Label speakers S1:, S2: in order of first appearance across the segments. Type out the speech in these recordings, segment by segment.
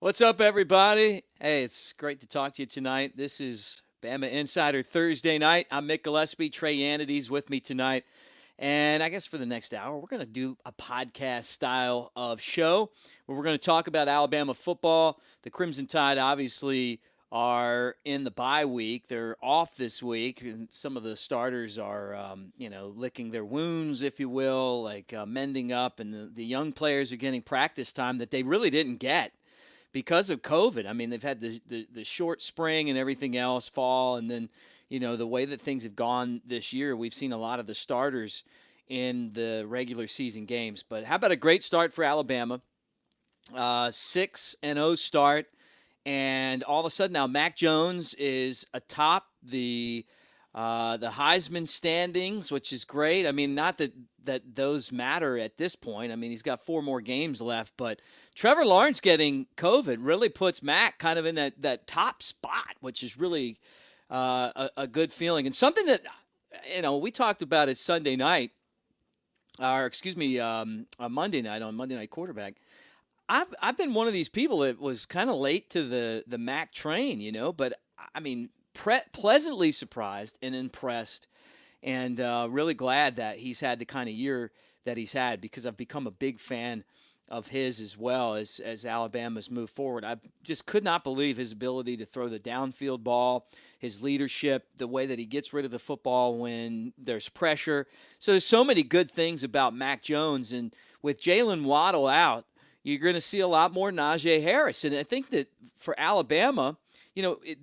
S1: What's up, everybody? Hey, it's great to talk to you tonight. This is Bama Insider Thursday night. I'm Mick Gillespie. Trey Yannity's with me tonight. And I guess for the next hour, we're going to do a podcast style of show where we're going to talk about Alabama football. The Crimson Tide obviously are in the bye week. They're off this week, and some of the starters are, licking their wounds, if you will, like mending up, and the young players are getting practice time that they really didn't get because of COVID. I mean, they've had the short spring and everything else, fall, and then, the way that things have gone this year, we've seen a lot of the starters in the regular season games. But how about a great start for Alabama? 6-0 start, and all of a sudden now Mac Jones is atop the Heisman standings, which is great. I mean, not that those matter at this point. I mean, he's got 4 more games left, but Trevor Lawrence getting COVID really puts Mac kind of in that top spot, which is really a good feeling. And something that, we talked about it Sunday night, or excuse me, Monday night on Monday Night Quarterback. I've been one of these people that was kind of late to the Mac train, but I mean, pleasantly surprised and impressed, and really glad that he's had the kind of year that he's had, because I've become a big fan of his as well as Alabama's moved forward. I just could not believe his ability to throw the downfield ball, his leadership, the way that he gets rid of the football when there's pressure. So there's so many good things about Mac Jones, and with Jalen Waddle out, you're going to see a lot more Najee Harris. And I think that for Alabama,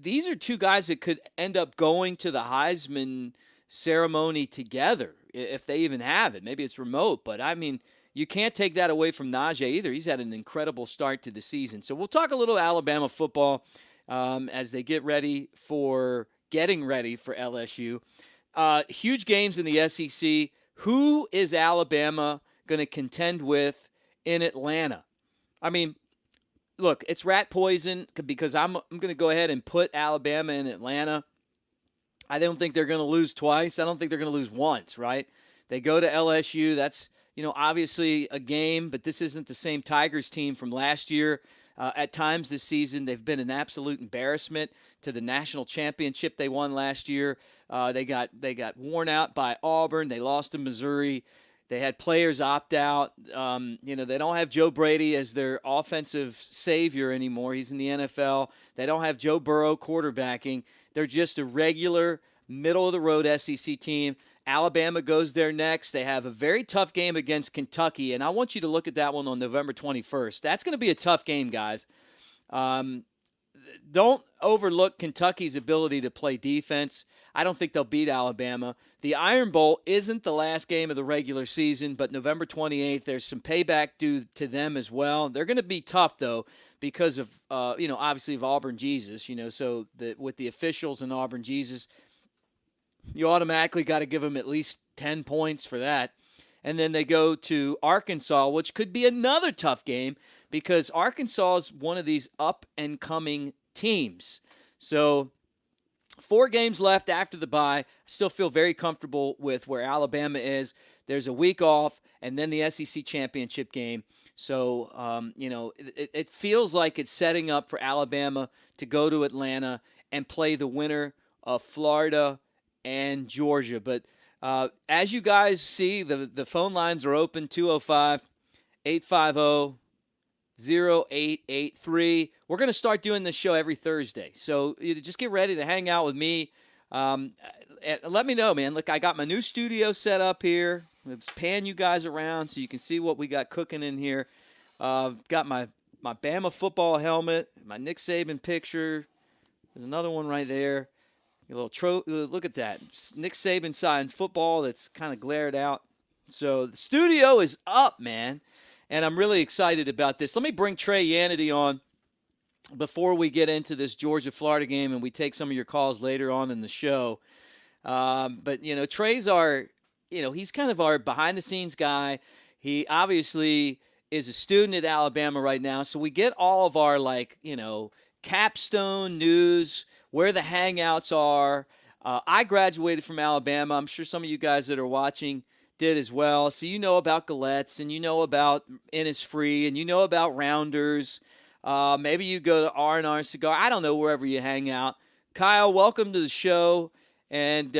S1: these are two guys that could end up going to the Heisman ceremony together if they even have it. Maybe it's remote, but I mean, you can't take that away from Najee either. He's had an incredible start to the season. So we'll talk a little Alabama football as they getting ready for LSU. Huge games in the SEC. Who is Alabama going to contend with in Atlanta? I mean, look, it's rat poison because I'm going to go ahead and put Alabama in Atlanta. I don't think they're going to lose twice. I don't think they're going to lose once, right? They go to LSU. That's, obviously a game, but this isn't the same Tigers team from last year. At times this season, they've been an absolute embarrassment to the national championship they won last year. They got worn out by Auburn. They lost to Missouri. They had players opt out. They don't have Joe Brady as their offensive savior anymore. He's in the NFL. They don't have Joe Burrow quarterbacking. They're just a regular middle-of-the-road SEC team. Alabama goes there next. They have a very tough game against Kentucky, and I want you to look at that one on November 21st. That's going to be a tough game, guys. Don't overlook Kentucky's ability to play defense. I don't think they'll beat Alabama. The Iron Bowl isn't the last game of the regular season, but November 28th, there's some payback due to them as well. They're going to be tough, though, because of, obviously of Auburn Jesus, so with the officials and Auburn Jesus, you automatically got to give them at least 10 points for that. And then they go to Arkansas, which could be another tough game because Arkansas is one of these up-and-coming teams. So 4 games left after the bye. I still feel very comfortable with where Alabama is. There's a week off, and then the SEC championship game. So, it feels like it's setting up for Alabama to go to Atlanta and play the winner of Florida and Georgia. But as you guys see, the phone lines are open, 205-850-0883. We're going to start doing this show every Thursday. So just get ready to hang out with me. Let me know, man. Look, I got my new studio set up here. Let's pan you guys around so you can see what we got cooking in here. Got my Bama football helmet, my Nick Saban picture. There's another one right there. A little look at that. Nick Saban signed football that's kind of glared out. So the studio is up, man. And I'm really excited about this. Let me bring Trey Yanity on before we get into this Georgia-Florida game and we take some of your calls later on in the show. But, Trey's he's kind of our behind-the-scenes guy. He obviously is a student at Alabama right now. So we get all of our, capstone news, where the hangouts are. I graduated from Alabama. I'm sure some of you guys that are watching did as well. So you know about Gillettes, and you know about Innisfree, and you know about Rounders. Maybe you go to R&R Cigar. I don't know, wherever you hang out. Kyle, welcome to the show. And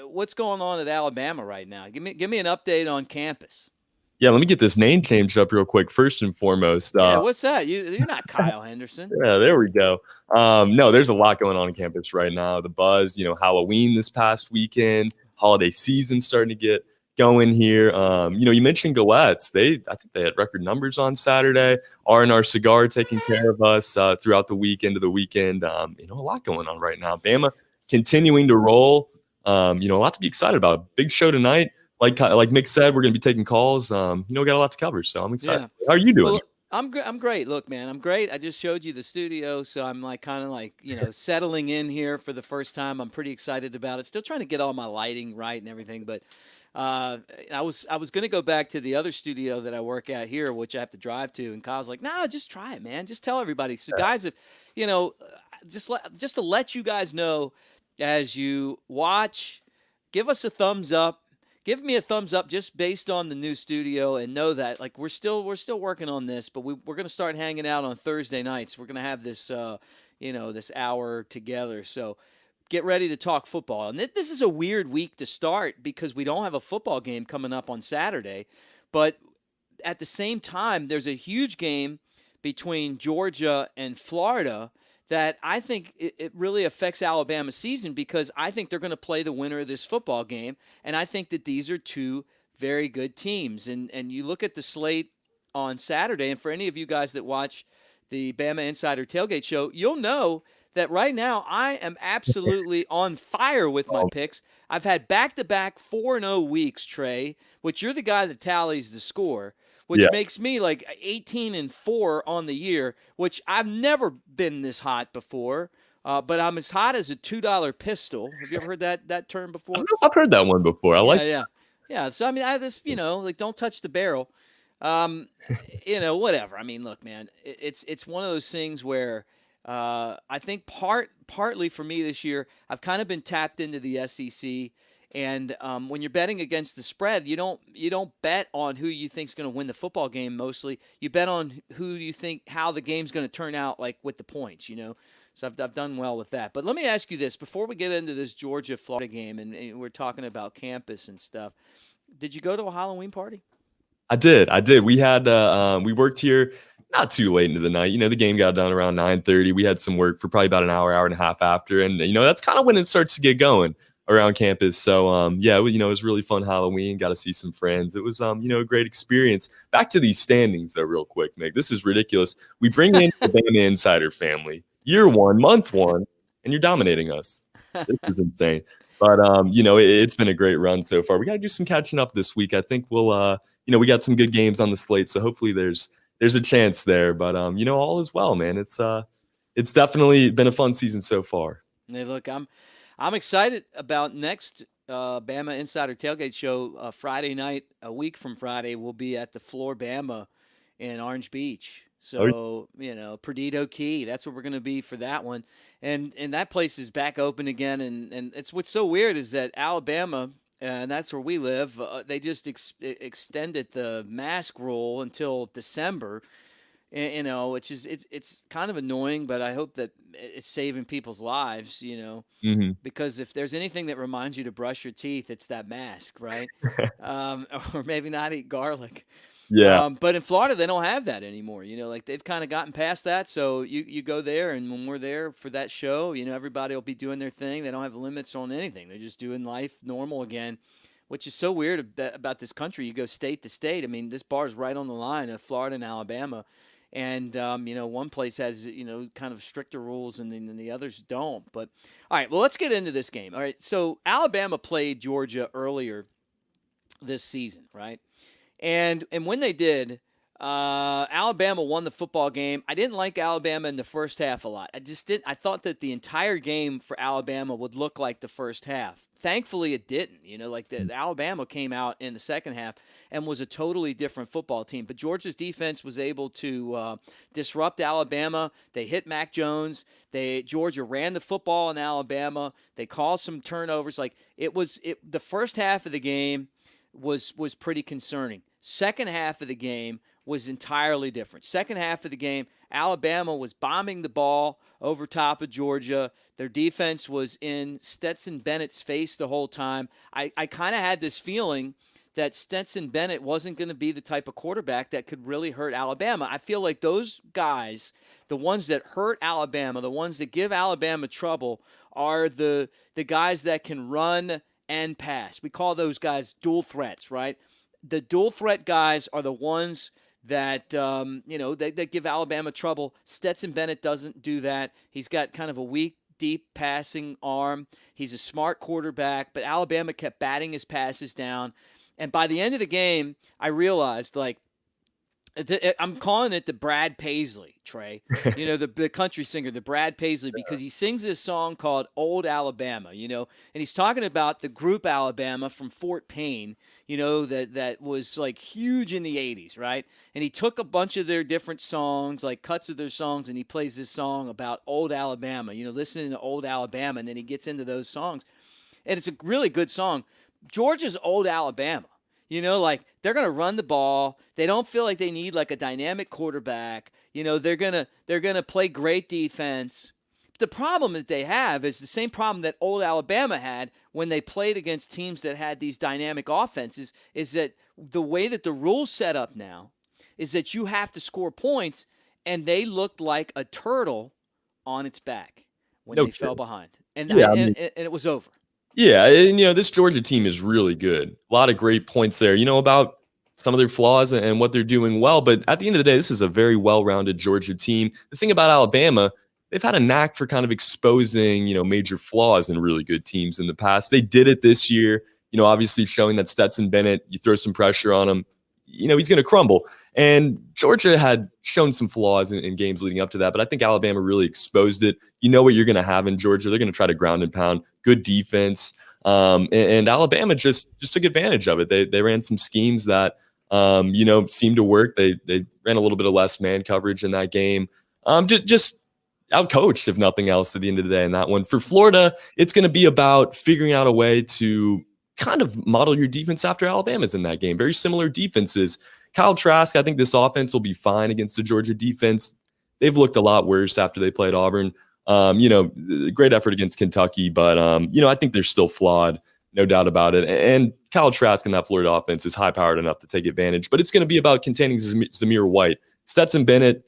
S1: what's going on at Alabama right now? Give me an update on campus.
S2: Yeah, let me get this name changed up real quick. First and foremost,
S1: Yeah, what's that? You're not Kyle Henderson.
S2: yeah, there we go. No, there's a lot going on campus right now. The buzz, Halloween this past weekend, holiday season starting to get going here. You mentioned Gillettes. I think they had record numbers on Saturday. R&R Cigar taking care of us throughout the weekend to the weekend. A lot going on right now. Bama continuing to roll. A lot to be excited about. Big show tonight. Like Mick said, we're going to be taking calls. Got a lot to cover, so I'm excited.
S1: Yeah.
S2: How are you doing?
S1: Well, I'm great. Look, man, I'm great. I just showed you the studio, so I'm like kind of like, settling in here for the first time. I'm pretty excited about it. Still trying to get all my lighting right and everything, but I was going to go back to the other studio that I work at here, which I have to drive to, and Kyle's like, "No, just try it, man. Just tell everybody." So guys, if just to let you guys know, as you watch, give us a thumbs up. Give me a thumbs up just based on the new studio, and know that like we're still working on this, but we're going to start hanging out on Thursday nights. We're going to have this this hour together. So get ready to talk football. And this is a weird week to start because we don't have a football game coming up on Saturday, but at the same time, there's a huge game between Georgia and Florida that I think it really affects Alabama's season, because I think they're going to play the winner of this football game, and I think that these are two very good teams. And you look at the slate on Saturday, and for any of you guys that watch the Bama Insider Tailgate Show, you'll know that right now I am absolutely on fire with my picks. I've had back-to-back 4-0 weeks, Trey, which you're the guy that tallies the score, which makes me like 18-4 on the year, which I've never been this hot before. But I'm as hot as a $2 pistol. Have you ever heard that term before?
S2: I've heard that one before.
S1: Yeah. So I mean, I just like, don't touch the barrel. Whatever. I mean, look, man, it's one of those things where I think partly for me this year, I've kind of been tapped into the SEC. And when you're betting against the spread, you don't bet on who you think's going to win the football game. Mostly, you bet on who you think how the game's going to turn out, like with the points. So I've done well with that. But let me ask you this before we get into this Georgia Florida game, and we're talking about campus and stuff. Did you go to a Halloween party?
S2: I did. We had we worked here not too late into the night. The game got done around 9:30. We had some work for probably about an hour and a half after, and that's kind of when it starts to get going around campus. So it was really fun Halloween. Got to see some friends. It was a great experience. Back to these standings though, real quick, Meg. This is ridiculous. We bring in the Bama Insider family, year one, month one, and you're dominating us. This is insane. But it's been a great run so far. We got to do some catching up this week. I think we'll we got some good games on the slate, so hopefully there's a chance there. But all is well, man. It's definitely been a fun season so far.
S1: Hey, look, I'm excited about next Bama Insider Tailgate Show Friday night. A week from Friday, we'll be at the Floor Bama in Orange Beach. So, Perdido Key, that's where we're going to be for that one. And that place is back open again. And it's what's so weird is that Alabama, and that's where we live, they just extended the mask rule until December. Which is it's kind of annoying, but I hope that it's saving people's lives, because if there's anything that reminds you to brush your teeth, it's that mask, right? Or maybe not eat garlic.
S2: Yeah.
S1: But in Florida, they don't have that anymore. Like they've kind of gotten past that. So you go there, and when we're there for that show, everybody will be doing their thing. They don't have limits on anything. They're just doing life normal again, which is so weird about this country. You go state to state. I mean, this bar is right on the line of Florida and Alabama. And, one place has, kind of stricter rules and then the others don't. But, all right, well, let's get into this game. All right, so Alabama played Georgia earlier this season, right? And when they did, Alabama won the football game. I didn't like Alabama in the first half a lot. I thought that the entire game for Alabama would look like the first half. Thankfully, it didn't. The Alabama came out in the second half and was a totally different football team. But Georgia's defense was able to disrupt Alabama. They hit Mac Jones. Georgia ran the football in Alabama. They caused some turnovers. The first half of the game was pretty concerning. Second half of the game was entirely different. Second half of the game, Alabama was bombing the ball over top of Georgia. Their defense was in Stetson Bennett's face the whole time. I kind of had this feeling that Stetson Bennett wasn't going to be the type of quarterback that could really hurt Alabama. I feel like those guys, the ones that hurt Alabama, the ones that give Alabama trouble, are the guys that can run and pass. We call those guys dual threats, right? The dual threat guys are the ones that that give Alabama trouble. Stetson Bennett doesn't do that. He's got kind of a weak, deep passing arm. He's a smart quarterback, but Alabama kept batting his passes down. And by the end of the game, I realized, like, I'm calling it the Brad Paisley, Trey. The country singer, the Brad Paisley, because he sings this song called Old Alabama, and he's talking about the group Alabama from Fort Payne, that was like huge in the 80s, right? And he took a bunch of their different songs, like cuts of their songs, and he plays this song about Old Alabama, listening to Old Alabama, and then he gets into those songs. And it's a really good song. Georgia's Old Alabama. Like, they're going to run the ball. They don't feel like they need like a dynamic quarterback. They're going to play great defense. The problem that they have is the same problem that Old Alabama had when they played against teams that had these dynamic offenses, is that the way that the rules set up now is that you have to score points, and they looked like a turtle on its back when they fell behind. And it was over.
S2: Yeah, and this Georgia team is really good. A lot of great points there, about some of their flaws and what they're doing well. But at the end of the day, this is a very well-rounded Georgia team. The thing about Alabama, they've had a knack for kind of exposing, major flaws in really good teams in the past. They did it this year, obviously showing that Stetson Bennett, you throw some pressure on him, he's going to crumble. And Georgia had shown some flaws in games leading up to that, but I think Alabama really exposed it. You know what you're going to have in Georgia. They're going to try to ground and pound, good defense. And Alabama just took advantage of it. They ran some schemes that, seemed to work. They ran a little bit of less man coverage in that game. Just outcoached, if nothing else, at the end of the day in that one. For Florida, it's going to be about figuring out a way to kind of model your defense after Alabama's in that game. Very similar defenses. Kyle Trask, I think this offense will be fine against the Georgia defense. They've looked a lot worse after they played Auburn. Great effort against Kentucky, but, I think they're still flawed, no doubt about it. And Kyle Trask in that Florida offense is high-powered enough to take advantage, but it's going to be about containing Zamir White. Stetson Bennett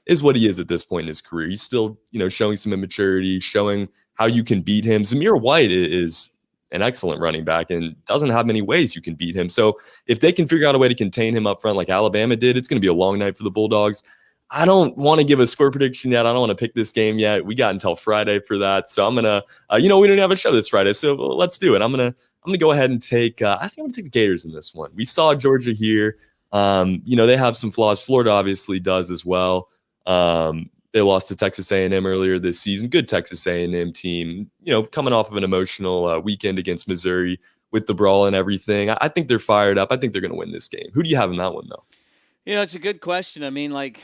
S2: is what he is at this point in his career. He's still, showing some immaturity, showing how you can beat him. Zamir White is an excellent running back and doesn't have many ways you can beat him. So if they can figure out a way to contain him up front like Alabama did, it's going to be a long night for the Bulldogs. I don't want to give a score prediction yet. I don't want to pick this game yet. We got until Friday for that. So I'm going to, we don't have a show this Friday, so let's do it. I'm going to go ahead and take, I think I'm going to take the Gators in this one. We saw Georgia here. They have some flaws. Florida obviously does as well. They lost to Texas A&M earlier this season. Good Texas A&M team, coming off of an emotional weekend against Missouri with the brawl and everything. I think they're fired up. I think they're going to win this game. Who do you have in that one, though?
S1: It's a good question. I mean, I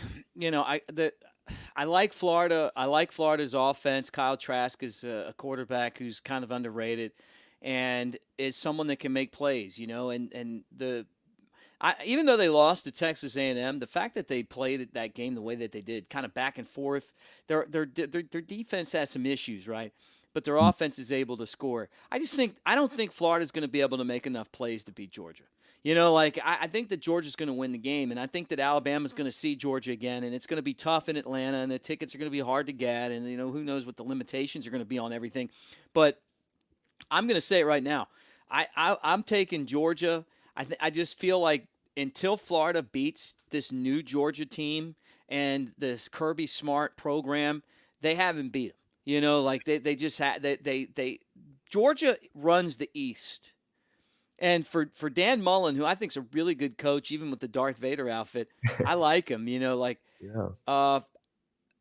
S1: like Florida. I like Florida's offense. Kyle Trask is a quarterback who's kind of underrated and is someone that can make plays, even though they lost to Texas A&M, the fact that they played that game the way that they did, kind of back and forth, their defense has some issues, right? But their offense is able to score. I don't think Florida's going to be able to make enough plays to beat Georgia. I think that Georgia's going to win the game, and I think that Alabama's going to see Georgia again, and it's going to be tough in Atlanta, and the tickets are going to be hard to get, and who knows what the limitations are going to be on everything. But I'm going to say it right now. I'm taking Georgia. I just feel like until Florida beats this new Georgia team and this Kirby Smart program, they haven't beat them. They just had they Georgia runs the East. And for Dan Mullen, who I think is a really good coach, even with the Darth Vader outfit, I like him.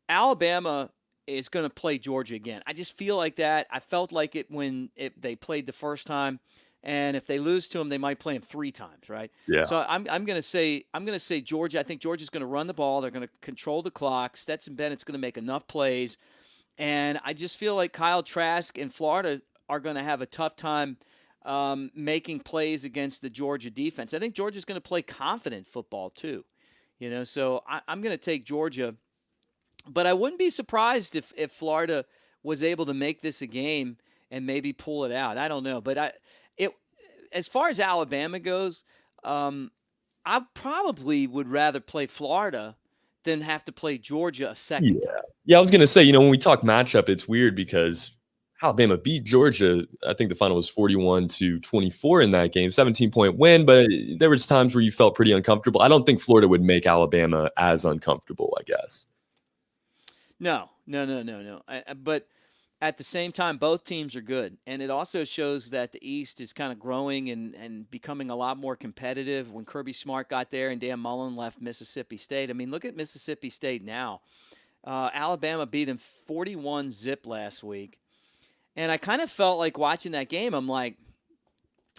S1: Alabama is going to play Georgia again. I just feel like that. I felt like it when they played the first time. And if they lose to them, they might play them 3 times, right?
S2: Yeah.
S1: So I'm going to say Georgia. I think Georgia's going to run the ball. They're going to control the clock. Stetson Bennett's going to make enough plays, and I just feel like Kyle Trask and Florida are going to have a tough time making plays against the Georgia defense. I think Georgia's going to play confident football too. So I'm going to take Georgia, but I wouldn't be surprised if Florida was able to make this a game and maybe pull it out. I don't know, but it as far as Alabama goes, I probably would rather play Florida than have to play Georgia a second time.
S2: Yeah, I was going to say, when we talk matchup, it's weird because Alabama beat Georgia. I think the final was 41-24 in that game, 17-point win, but there was times where you felt pretty uncomfortable. I don't think Florida would make Alabama as uncomfortable, I guess.
S1: No. But at the same time, both teams are good. And it also shows that the East is kind of growing and becoming a lot more competitive. When Kirby Smart got there and Dan Mullen left Mississippi State, I mean, look at Mississippi State now. Alabama beat them 41-0 last week. And I kind of felt like watching that game, I'm like,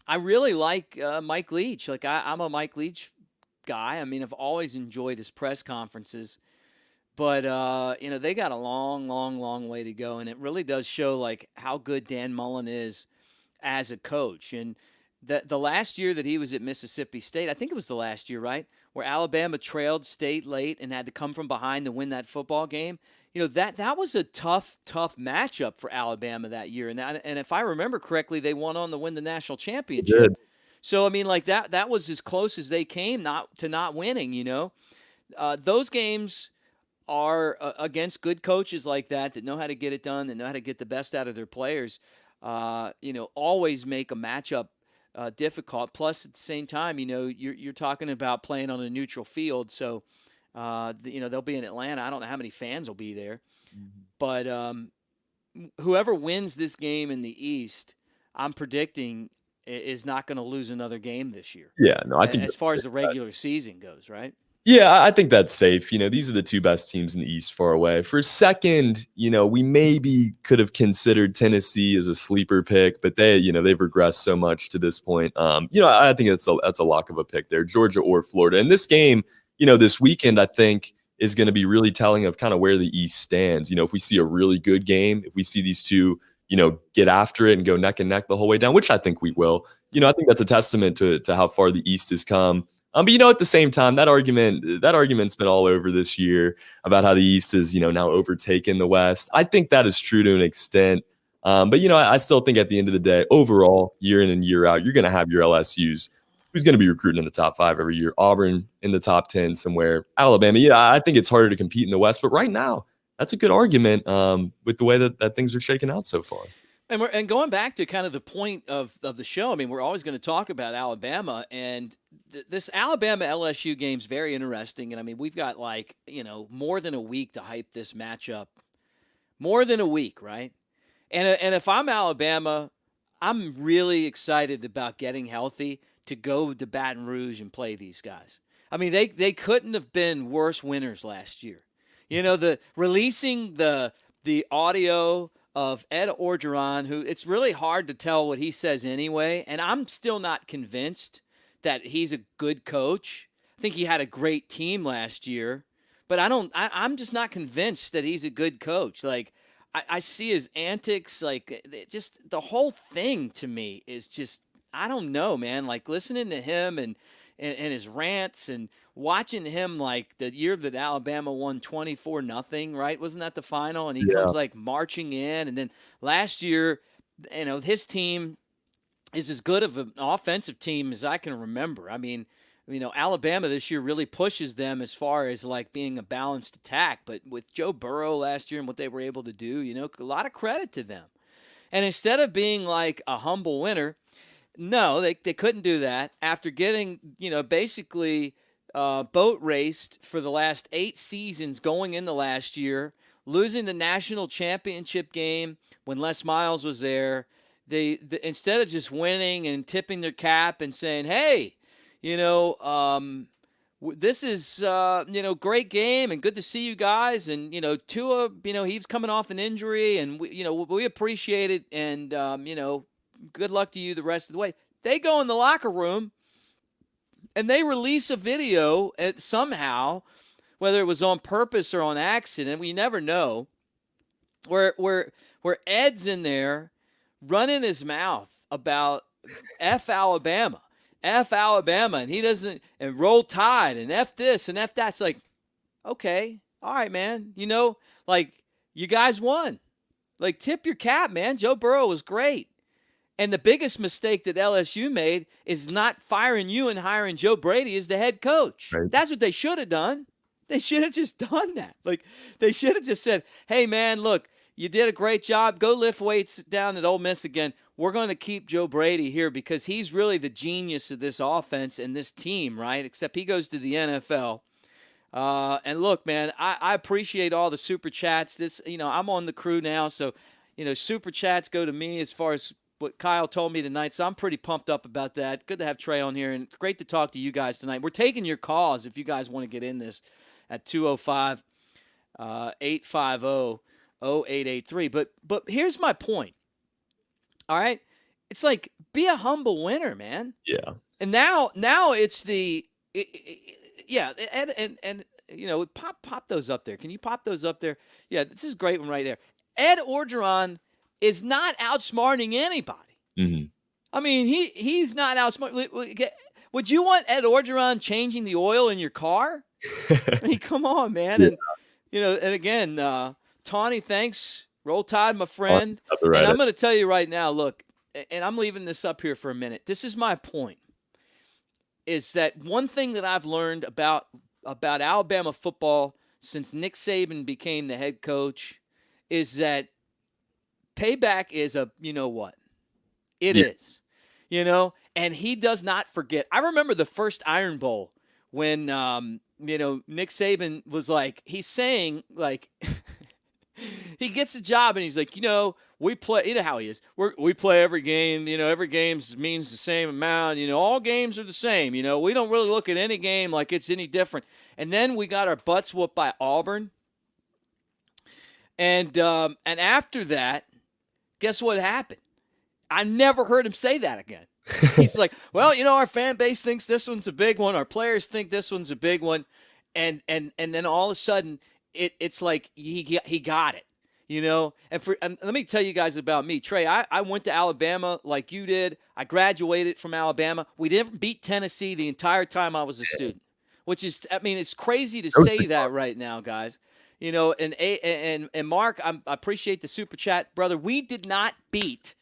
S1: I really like Mike Leach. Like, I'm a Mike Leach guy. I mean, I've always enjoyed his press conferences. But, they got a long way to go. And it really does show, like, how good Dan Mullen is as a coach. And the last year that he was at Mississippi State, I think it was the last year, right, where Alabama trailed State late and had to come from behind to win that football game. That was a tough matchup for Alabama that year. And if I remember correctly, they went on to win the national championship. So, I mean, like, that was as close as they came not winning, Those games are against good coaches like that know how to get it done, that know how to get the best out of their players, always make a matchup difficult. Plus, at the same time, you're talking about playing on a neutral field. So, they'll be in Atlanta. I don't know how many fans will be there. But whoever wins this game in the East, I'm predicting is not going to lose another game this year.
S2: Yeah, no, I think
S1: as far as the regular season goes, right?
S2: Yeah, I think that's safe. These are the two best teams in the East far away. For a second, we maybe could have considered Tennessee as a sleeper pick, but they've regressed so much to this point. I think that's a lock of a pick there, Georgia or Florida. And this game, this weekend, I think is going to be really telling of kind of where the East stands. If we see a really good game, if we see these two, get after it and go neck and neck the whole way down, which I think we will. I think that's a testament to how far the East has come. But at the same time, that argument's been all over this year about how the East is, now overtaken the West. I think that is true to an extent. But I still think at the end of the day, overall, year in and year out, you're going to have your LSUs who's going to be recruiting in the top 5 every year. Auburn in the top 10 somewhere. Alabama, I think it's harder to compete in the West. But right now, that's a good argument with the way that things are shaking out so far.
S1: And going back to kind of the point of the show, I mean, we're always going to talk about Alabama, and this Alabama LSU game is very interesting. And I mean, we've got more than a week to hype this matchup, more than a week, right? And if I'm Alabama, I'm really excited about getting healthy to go to Baton Rouge and play these guys. I mean, they couldn't have been worse winners last year. Releasing the audio of Ed Orgeron, who it's really hard to tell what he says anyway, and I'm still not convinced that he's a good coach. I think he had a great team last year, but I'm just not convinced that he's a good coach. Like, I see his antics, like, just the whole thing to me is just, I don't know, man. Like, listening to him and his rants and watching him, like, the year that Alabama won 24-0, right? Wasn't that the final? And he comes, like, marching in. And then last year, his team is as good of an offensive team as I can remember. I mean, Alabama this year really pushes them as far as, like, being a balanced attack. But with Joe Burrow last year and what they were able to do, a lot of credit to them. And instead of being, like, a humble winner, no, they couldn't do that after getting, basically boat raced for the last 8 seasons going into last year, losing the national championship game when Les Miles was there. They instead of just winning and tipping their cap and saying, hey, this is, great game and good to see you guys. And, Tua, he's coming off an injury and, we appreciate it. And, good luck to you the rest of the way. They go in the locker room and they release a video somehow, whether it was on purpose or on accident, we never know, where Ed's in there running his mouth about F Alabama. F Alabama. And he doesn't, and Roll Tide and F this and F that. It's like, okay, all right, man. Like, you guys won. Like, tip your cap, man. Joe Burrow was great. And the biggest mistake that LSU made is not firing you and hiring Joe Brady as the head coach.
S2: Right.
S1: That's what they should have done. They should have just done that. Like, they should have just said, hey, man, look, you did a great job. Go lift weights down at Ole Miss again. We're going to keep Joe Brady here because he's really the genius of this offense and this team, right? Except he goes to the NFL. And look, man, I appreciate all the super chats. I'm on the crew now, so super chats go to me as far as what Kyle told me tonight. So I'm pretty pumped up about that. Good to have Trey on here, and it's great to talk to you guys tonight. We're taking your calls if you guys want to get in this at 205-850-0883. But here's my point. All right, it's like, be a humble winner, man.
S2: Yeah.
S1: And now it's yeah, and pop those up there. Can you pop those up there? Yeah, this is a great one right there. Ed Orgeron is not outsmarting anybody.
S2: Mm-hmm.
S1: I mean, he's not outsmarting. Would you want Ed Orgeron changing the oil in your car? I mean, come on, man.
S2: Yeah.
S1: And again, Tawny, thanks. Roll Tide, my friend.
S2: And
S1: I'm going to tell you right now, look, and I'm leaving this up here for a minute. This is my point. Is that one thing that I've learned about Alabama football since Nick Saban became the head coach is that payback is a, what? It is. And he does not forget. I remember the first Iron Bowl when, Nick Saban was like, he's saying, like, he gets a job and he's like, we play, how he is. We play every game, every game means the same amount, all games are the same, we don't really look at any game like it's any different. And then we got our butts whooped by Auburn. And after that, guess what happened? I never heard him say that again. He's like, well, our fan base thinks this one's a big one. Our players think this one's a big one. And then all of a sudden it's like he got it. And let me tell you guys about me. Trey, I went to Alabama like you did. I graduated from Alabama. We didn't beat Tennessee the entire time I was a student, which is, it's crazy to say that right now, guys. And Mark, I appreciate the super chat, brother. We did not beat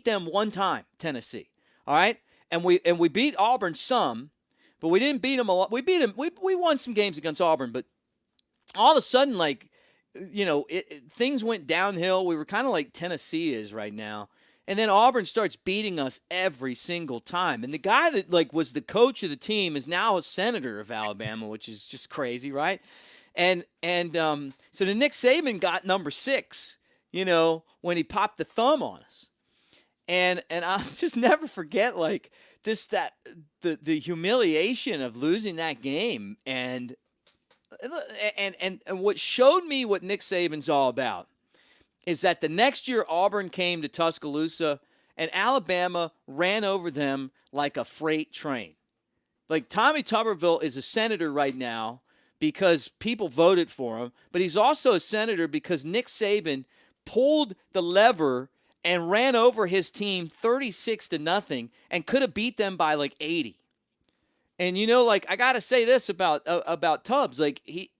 S1: them one time, Tennessee. All right? And we beat Auburn some, but we didn't beat them a lot. We beat them. We won some games against Auburn, but all of a sudden, like, things went downhill. We were kind of like Tennessee is right now. And then Auburn starts beating us every single time. And the guy that was the coach of the team is now a senator of Alabama, which is just crazy, right? And so the Nick Saban got number 6, when he popped the thumb on us. And I'll just never forget the humiliation of losing that game. And what showed me what Nick Saban's all about is that the next year Auburn came to Tuscaloosa and Alabama ran over them like a freight train. Like, Tommy Tuberville is a senator right now because people voted for him, but he's also a senator because Nick Saban pulled the lever and ran over his team 36-0 and could have beat them by 80. And I gotta say this about Tubbs, he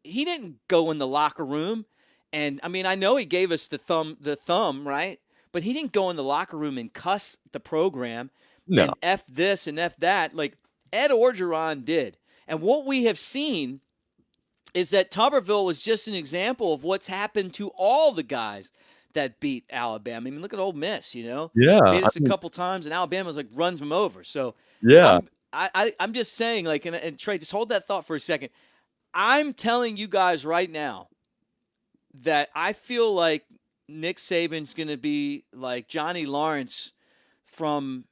S1: didn't go in the locker room, and I mean I know he gave us the thumb, right? But he didn't go in the locker room and cuss the program and F this and F that like Ed Orgeron did. And what we have seen is that Tuberville was just an example of what's happened to all the guys that beat Alabama. I mean, look at Ole Miss,
S2: Yeah,
S1: beat us a couple times, and Alabama's runs them over. So
S2: yeah.
S1: I'm just saying, and Trey, just hold that thought for a second. I'm telling you guys right now that I feel like Nick Saban's going to be like Johnny Lawrence from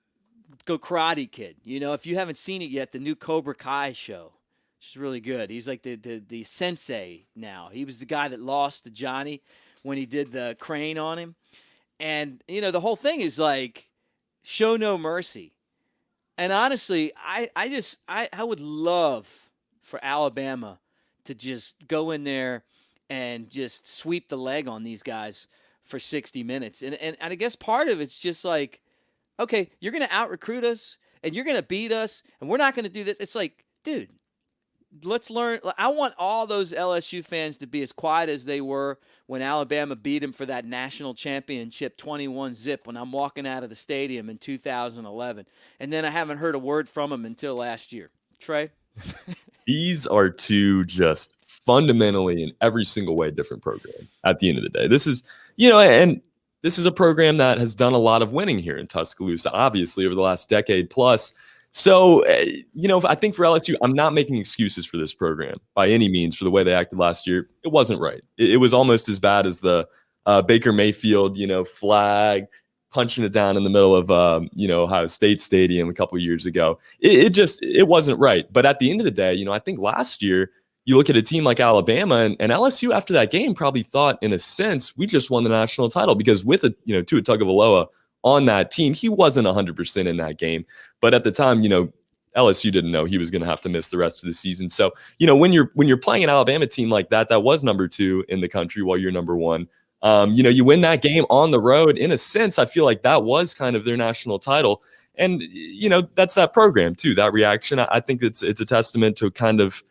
S1: Go Karate Kid. If you haven't seen it yet, the new Cobra Kai show, which is really good. He's like the sensei now. He was the guy that lost to Johnny when he did the crane on him. And, the whole thing is show no mercy. And honestly, I would love for Alabama to just go in there and just sweep the leg on these guys for 60 minutes. And I guess part of it's just Okay, you're going to out recruit us and you're going to beat us and we're not going to do this. It's like, dude, let's learn. I want all those LSU fans to be as quiet as they were when Alabama beat them for that national championship 21-zip when I'm walking out of the stadium in 2011. And then I haven't heard a word from them until last year. Trey?
S2: These are two just fundamentally in every single way different programs at the end of the day. This is, and this is a program that has done a lot of winning here in Tuscaloosa, obviously, over the last decade plus. So, I think for LSU, I'm not making excuses for this program by any means for the way they acted last year. It wasn't right. It was almost as bad as the Baker Mayfield, flag punching it down in the middle of, Ohio State Stadium a couple of years ago. It wasn't right. But at the end of the day, I think last year, you look at a team like Alabama and LSU after that game probably thought, in a sense, we just won the national title because with Tua Tagovailoa on that team, he wasn't 100% in that game. But at the time, LSU didn't know he was going to have to miss the rest of the season. So, when you're playing an Alabama team like that was number 2 in the country while you're number 1. You win that game on the road. In a sense, I feel like that was kind of their national title. And, that's that program too, that reaction. I think it's a testament to kind of,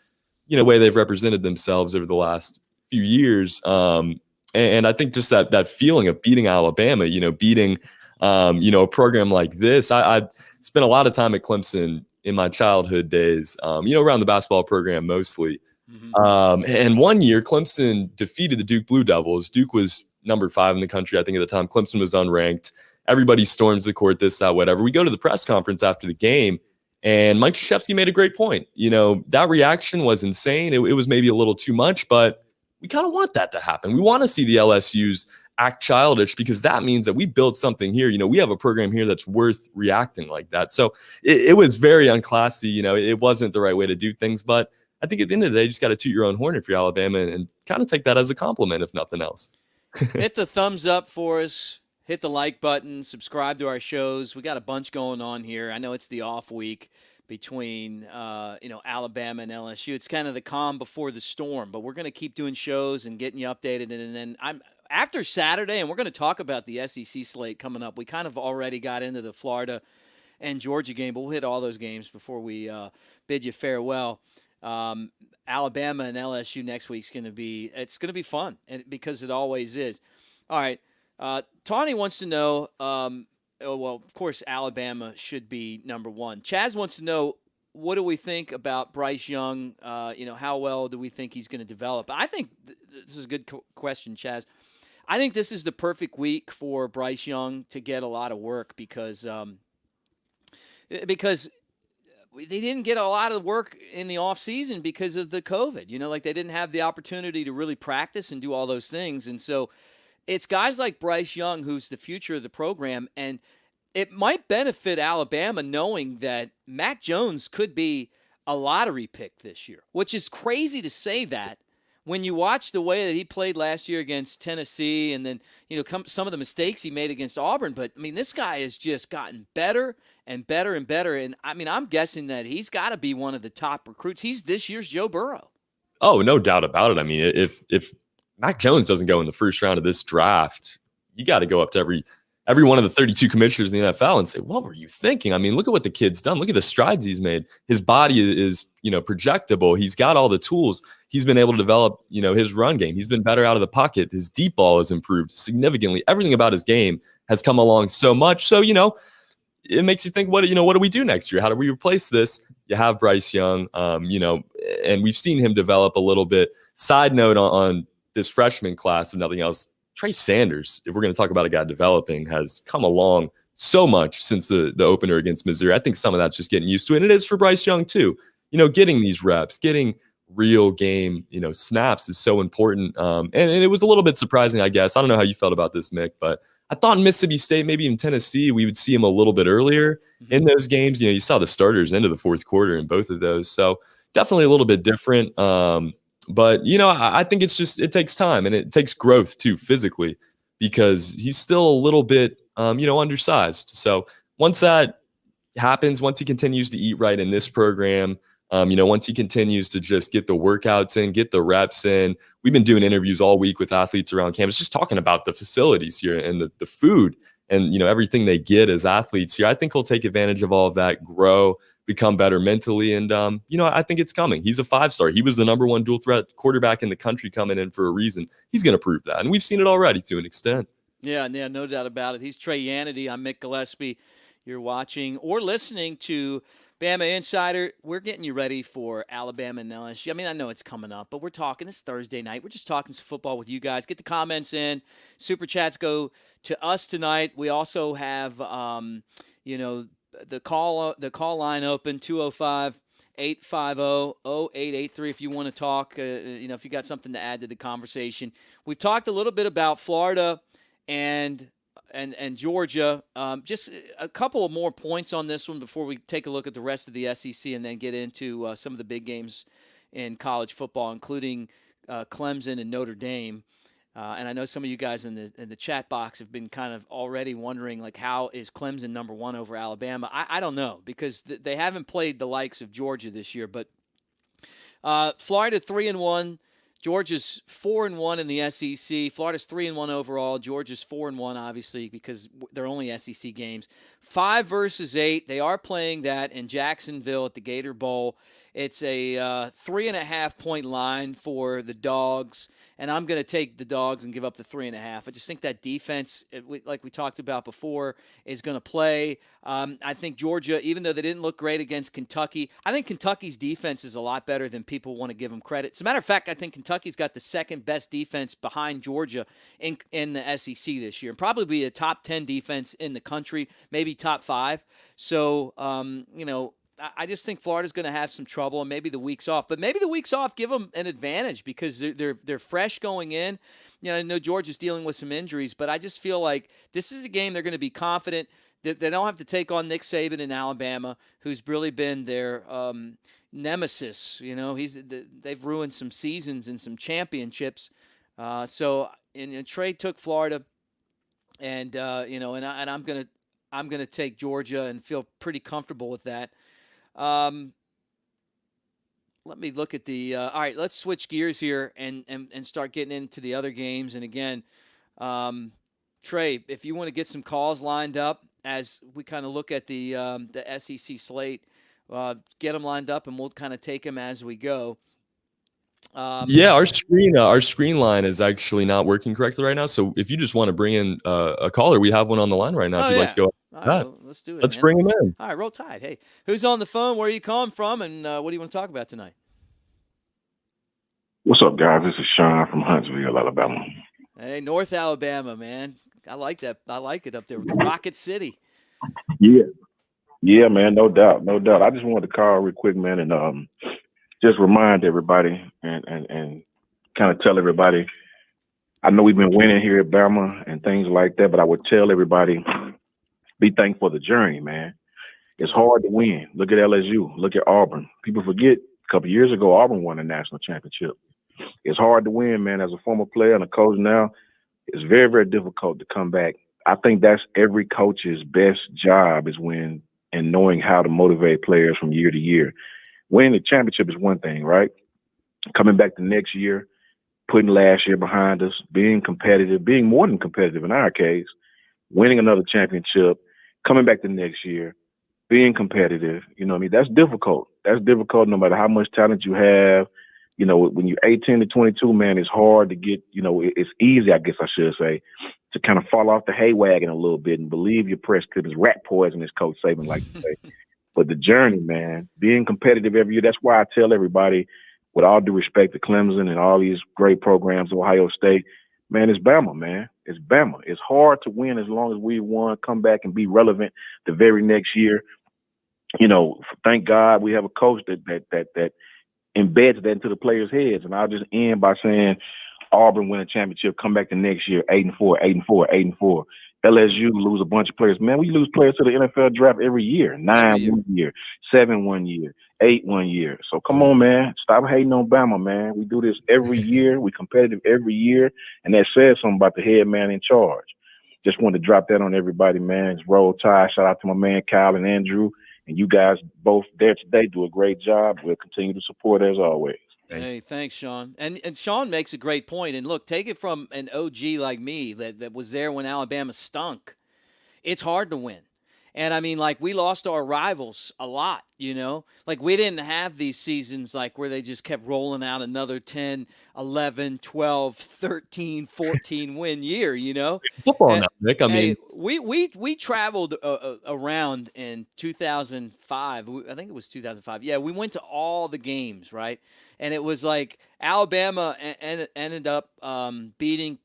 S2: way they've represented themselves over the last few years. And I think just that feeling of beating Alabama, beating, a program like this. I spent a lot of time at Clemson in my childhood days, around the basketball program mostly. Mm-hmm. And one year, Clemson defeated the Duke Blue Devils. Duke was number 5 in the country, I think, at the time. Clemson was unranked. Everybody storms the court, this, that, whatever. We go to the press conference after the game, and Mike Krzyzewski made a great point. That reaction was insane. It was maybe a little too much, but we kind of want that to happen. We want to see the LSUs act childish because that means that we built something here. We have a program here that's worth reacting like that. So it was very unclassy. It wasn't the right way to do things, but I think at the end of the day, you just got to toot your own horn if you're Alabama and kind of take that as a compliment, if nothing else.
S1: Hit the thumbs up for us. Hit the like button, subscribe to our shows. We got a bunch going on here. I know it's the off week between Alabama and LSU. It's kind of the calm before the storm, but we're going to keep doing shows and getting you updated. And then I'm after Saturday, and we're going to talk about the SEC slate coming up. We kind of already got into the Florida and Georgia game, but we'll hit all those games before we bid you farewell. Alabama and LSU next week's going to be fun, and because it always is. All right. Tawny wants to know, of course, Alabama should be number 1. Chaz wants to know, what do we think about Bryce Young? How well do we think he's going to develop? I think this is a good question, Chaz. I think this is the perfect week for Bryce Young to get a lot of work because they didn't get a lot of work in the offseason because of the COVID. They didn't have the opportunity to really practice and do all those things. And so it's guys like Bryce Young who's the future of the program, and it might benefit Alabama knowing that Mac Jones could be a lottery pick this year, which is crazy to say that when you watch the way that he played last year against Tennessee and then, some of the mistakes he made against Auburn. But, this guy has just gotten better and better and better. And, I'm guessing that he's got to be one of the top recruits. He's this year's Joe Burrow.
S2: Oh, no doubt about it. If Mac Jones doesn't go in the first round of this draft, you got to go up to every one of the 32 commissioners in the NFL and say, what were you thinking? Look at what the kid's done. Look at the strides he's made. His body is projectable. He's got all the tools. He's been able to develop, his run game. He's been better out of the pocket. His deep ball has improved significantly. Everything about his game has come along so much. So, it makes you think, what do we do next year? How do we replace this? You have Bryce Young, and we've seen him develop a little bit. Side note on this freshman class, if nothing else, Trey Sanders, if we're going to talk about a guy developing, has come along so much since the opener against Missouri. I think some of that's just getting used to it. And it is for Bryce Young too. Getting these reps, getting real game, snaps is so important. And it was a little bit surprising, I guess. I don't know how you felt about this, Mick, but I thought in Mississippi State, maybe in Tennessee, we would see him a little bit earlier in those games. You saw the starters into the fourth quarter in both of those. So definitely a little bit different. But, I think it takes time and it takes growth too, physically, because he's still a little bit, undersized. So once that happens, once he continues to eat right in this program, once he continues to just get the workouts in, get the reps in, we've been doing interviews all week with athletes around campus, just talking about the facilities here and the food and everything they get as athletes here. I think he'll take advantage of all of that, grow, become better mentally, and I think it's coming. He's a 5-star. He was the number one dual threat quarterback in the country coming in for a reason. He's going to prove that, and we've seen it already to an extent.
S1: Yeah, no doubt about it. He's Trey Yannity. I'm Mick Gillespie. You're watching or listening to Bama Insider. We're getting you ready for Alabama and LSU. I mean, I know it's coming up, but we're talking. It's Thursday night. We're just talking some football with you guys. Get the comments in. Super chats go to us tonight. We also have, the call line open, 205 850 0883 if you want to talk, if you got something to add to the conversation. We've talked a little bit about Florida and Georgia. Just a couple of more points on this one before we take a look at the rest of the SEC and then get into some of the big games in college football, including Clemson and Notre Dame. And I know some of you guys in the chat box have been kind of already wondering, like, how is Clemson number one over Alabama? I don't know, because they haven't played the likes of Georgia this year. But Florida 3-1. Georgia's 4-1 in the SEC. Florida's 3-1 overall. Georgia's 4-1, obviously, because they're only SEC games. 5 versus 8. They are playing that in Jacksonville at the Gator Bowl. It's a 3.5-point line for the Dogs, and I'm going to take the Dogs and give up the 3.5. I just think that defense, like we talked about before, is going to play. I think Georgia, even though they didn't look great against Kentucky, I think Kentucky's defense is a lot better than people want to give them credit. As a matter of fact, I think Kentucky's got the second best defense behind Georgia in the SEC this year, and probably be a top 10 defense in the country, maybe top 5. So, I just think Florida's going to have some trouble, and maybe the weeks off. But maybe the weeks off give them an advantage because they're fresh going in. I know Georgia's dealing with some injuries, but I just feel like this is a game they're going to be confident that they don't have to take on Nick Saban in Alabama, who's really been their nemesis. They've ruined some seasons and some championships. So Trey took Florida, and I'm gonna take Georgia and feel pretty comfortable with that. Let me look at the all right, let's switch gears here and start getting into the other games. And again, Trey, if you want to get some calls lined up as we kind of look at the SEC slate, get them lined up, and we'll kind of take them as we go.
S2: Our screen line is actually not working correctly right now. So if you just want to bring in a caller, we have one on the line right now. If you'd like to go.
S1: All right, well, let's do it.
S2: Let's bring him in.
S1: All right, roll tide. Hey, who's on the phone? Where are you calling from? And what do you want to talk about tonight?
S3: What's up, guys? This is Sean from Huntsville, Alabama.
S1: Hey, North Alabama, man. I like that. I like it up there with the Rocket City.
S3: Yeah, man. No doubt. I just wanted to call real quick, man, and just remind everybody and kind of tell everybody. I know we've been winning here at Bama and things like that, but I would tell everybody, be thankful for the journey, man. It's hard to win. Look at LSU. Look at Auburn. People forget a couple of years ago, Auburn won a national championship. It's hard to win, man. As a former player and a coach now, it's very, very difficult to come back. I think that's every coach's best job is knowing how to motivate players from year to year. Winning the championship is one thing, right? Coming back the next year, putting last year behind us, being competitive, being more than competitive in our case, winning another championship, coming back the next year, being competitive. That's difficult. That's difficult no matter how much talent you have. When you're 18 to 22, man, it's hard to get, it's easy, I guess I should say, to kind of fall off the hay wagon a little bit and believe your press clippings, rat poison, as Coach Saban like to say. But the journey, man, being competitive every year, that's why I tell everybody, with all due respect to Clemson and all these great programs, Ohio State, man, it's Bama, man. It's Bama. It's hard to win as long as we won, come back and be relevant the very next year. Thank God we have a coach that embeds that into the players' heads. And I'll just end by saying Auburn win a championship, come back the next year, 8-4, 8-4, 8-4. LSU lose a bunch of players. Man, we lose players to the NFL draft every year. 9 1 year, 7 1 year, 8 1 year. So come on, man. Stop hating on Bama, man. We do this every year. We competitive every year. And that says something about the head man in charge. Just wanted to drop that on everybody, man. It's Roll Tide. Shout out to my man, Kyle and Andrew. And you guys both there today do a great job. We'll continue to support as always.
S1: Hey, thanks, Sean. And Sean makes a great point. And look, take it from an OG like me that was there when Alabama stunk. it's hard to win. And I mean, like, we lost our rivals a lot, Like, we didn't have these seasons like where they just kept rolling out another 10, 11, 12, 13, 14 win year,
S2: Football
S1: And
S2: now, Nick. I
S1: hey,
S2: mean,
S1: we traveled around in 2005. I think it was 2005. Yeah, we went to all the games, right? And it was like Alabama ended up beating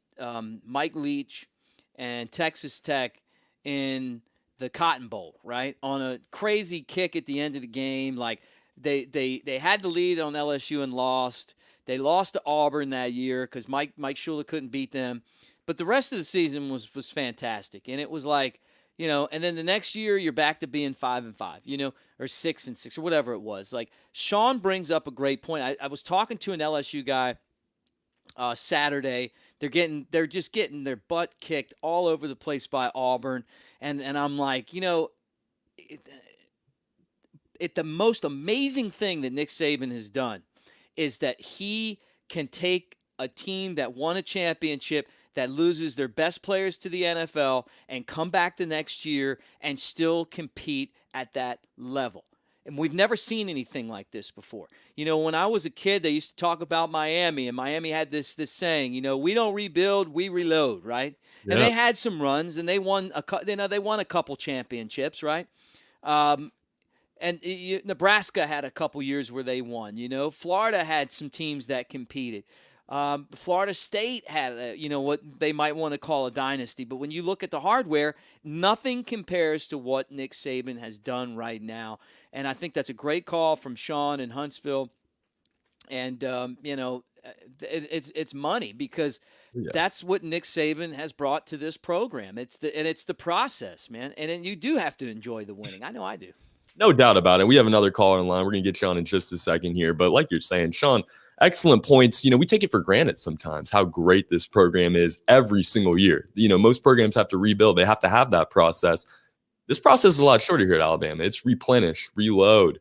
S1: Mike Leach and Texas Tech in the Cotton Bowl, right? On a crazy kick at the end of the game. Like, they had the lead on LSU and lost. They lost to Auburn that year because Mike Shula couldn't beat them. But the rest of the season was fantastic. And it was like, and then the next year you're back to being 5-5, or 6-6 or whatever it was. Like, Sean brings up a great point. I was talking to an LSU guy Saturday. They're just getting their butt kicked all over the place by Auburn, and I'm like, the most amazing thing that Nick Saban has done is that he can take a team that won a championship, that loses their best players to the NFL, and come back the next year and still compete at that level. And we've never seen anything like this before. When I was a kid, they used to talk about Miami, and Miami had this saying, we don't rebuild, we reload, right? Yeah. And they had some runs, and they won a couple championships, right? Nebraska had a couple years where they won. Florida had some teams that competed. Florida State had, what they might want to call a dynasty. But when you look at the hardware, nothing compares to what Nick Saban has done right now. And I think that's a great call from Sean in Huntsville. And, it's money because that's what Nick Saban has brought to this program. It's the process, man. And you do have to enjoy the winning. I know I do.
S2: No doubt about it. We have another caller in line. We're going to get you on in just a second here. But like you're saying, Sean, excellent points. We take it for granted sometimes how great this program is every single year. Most programs have to rebuild. They have to have that process. This process is a lot shorter here at Alabama. It's replenish, reload,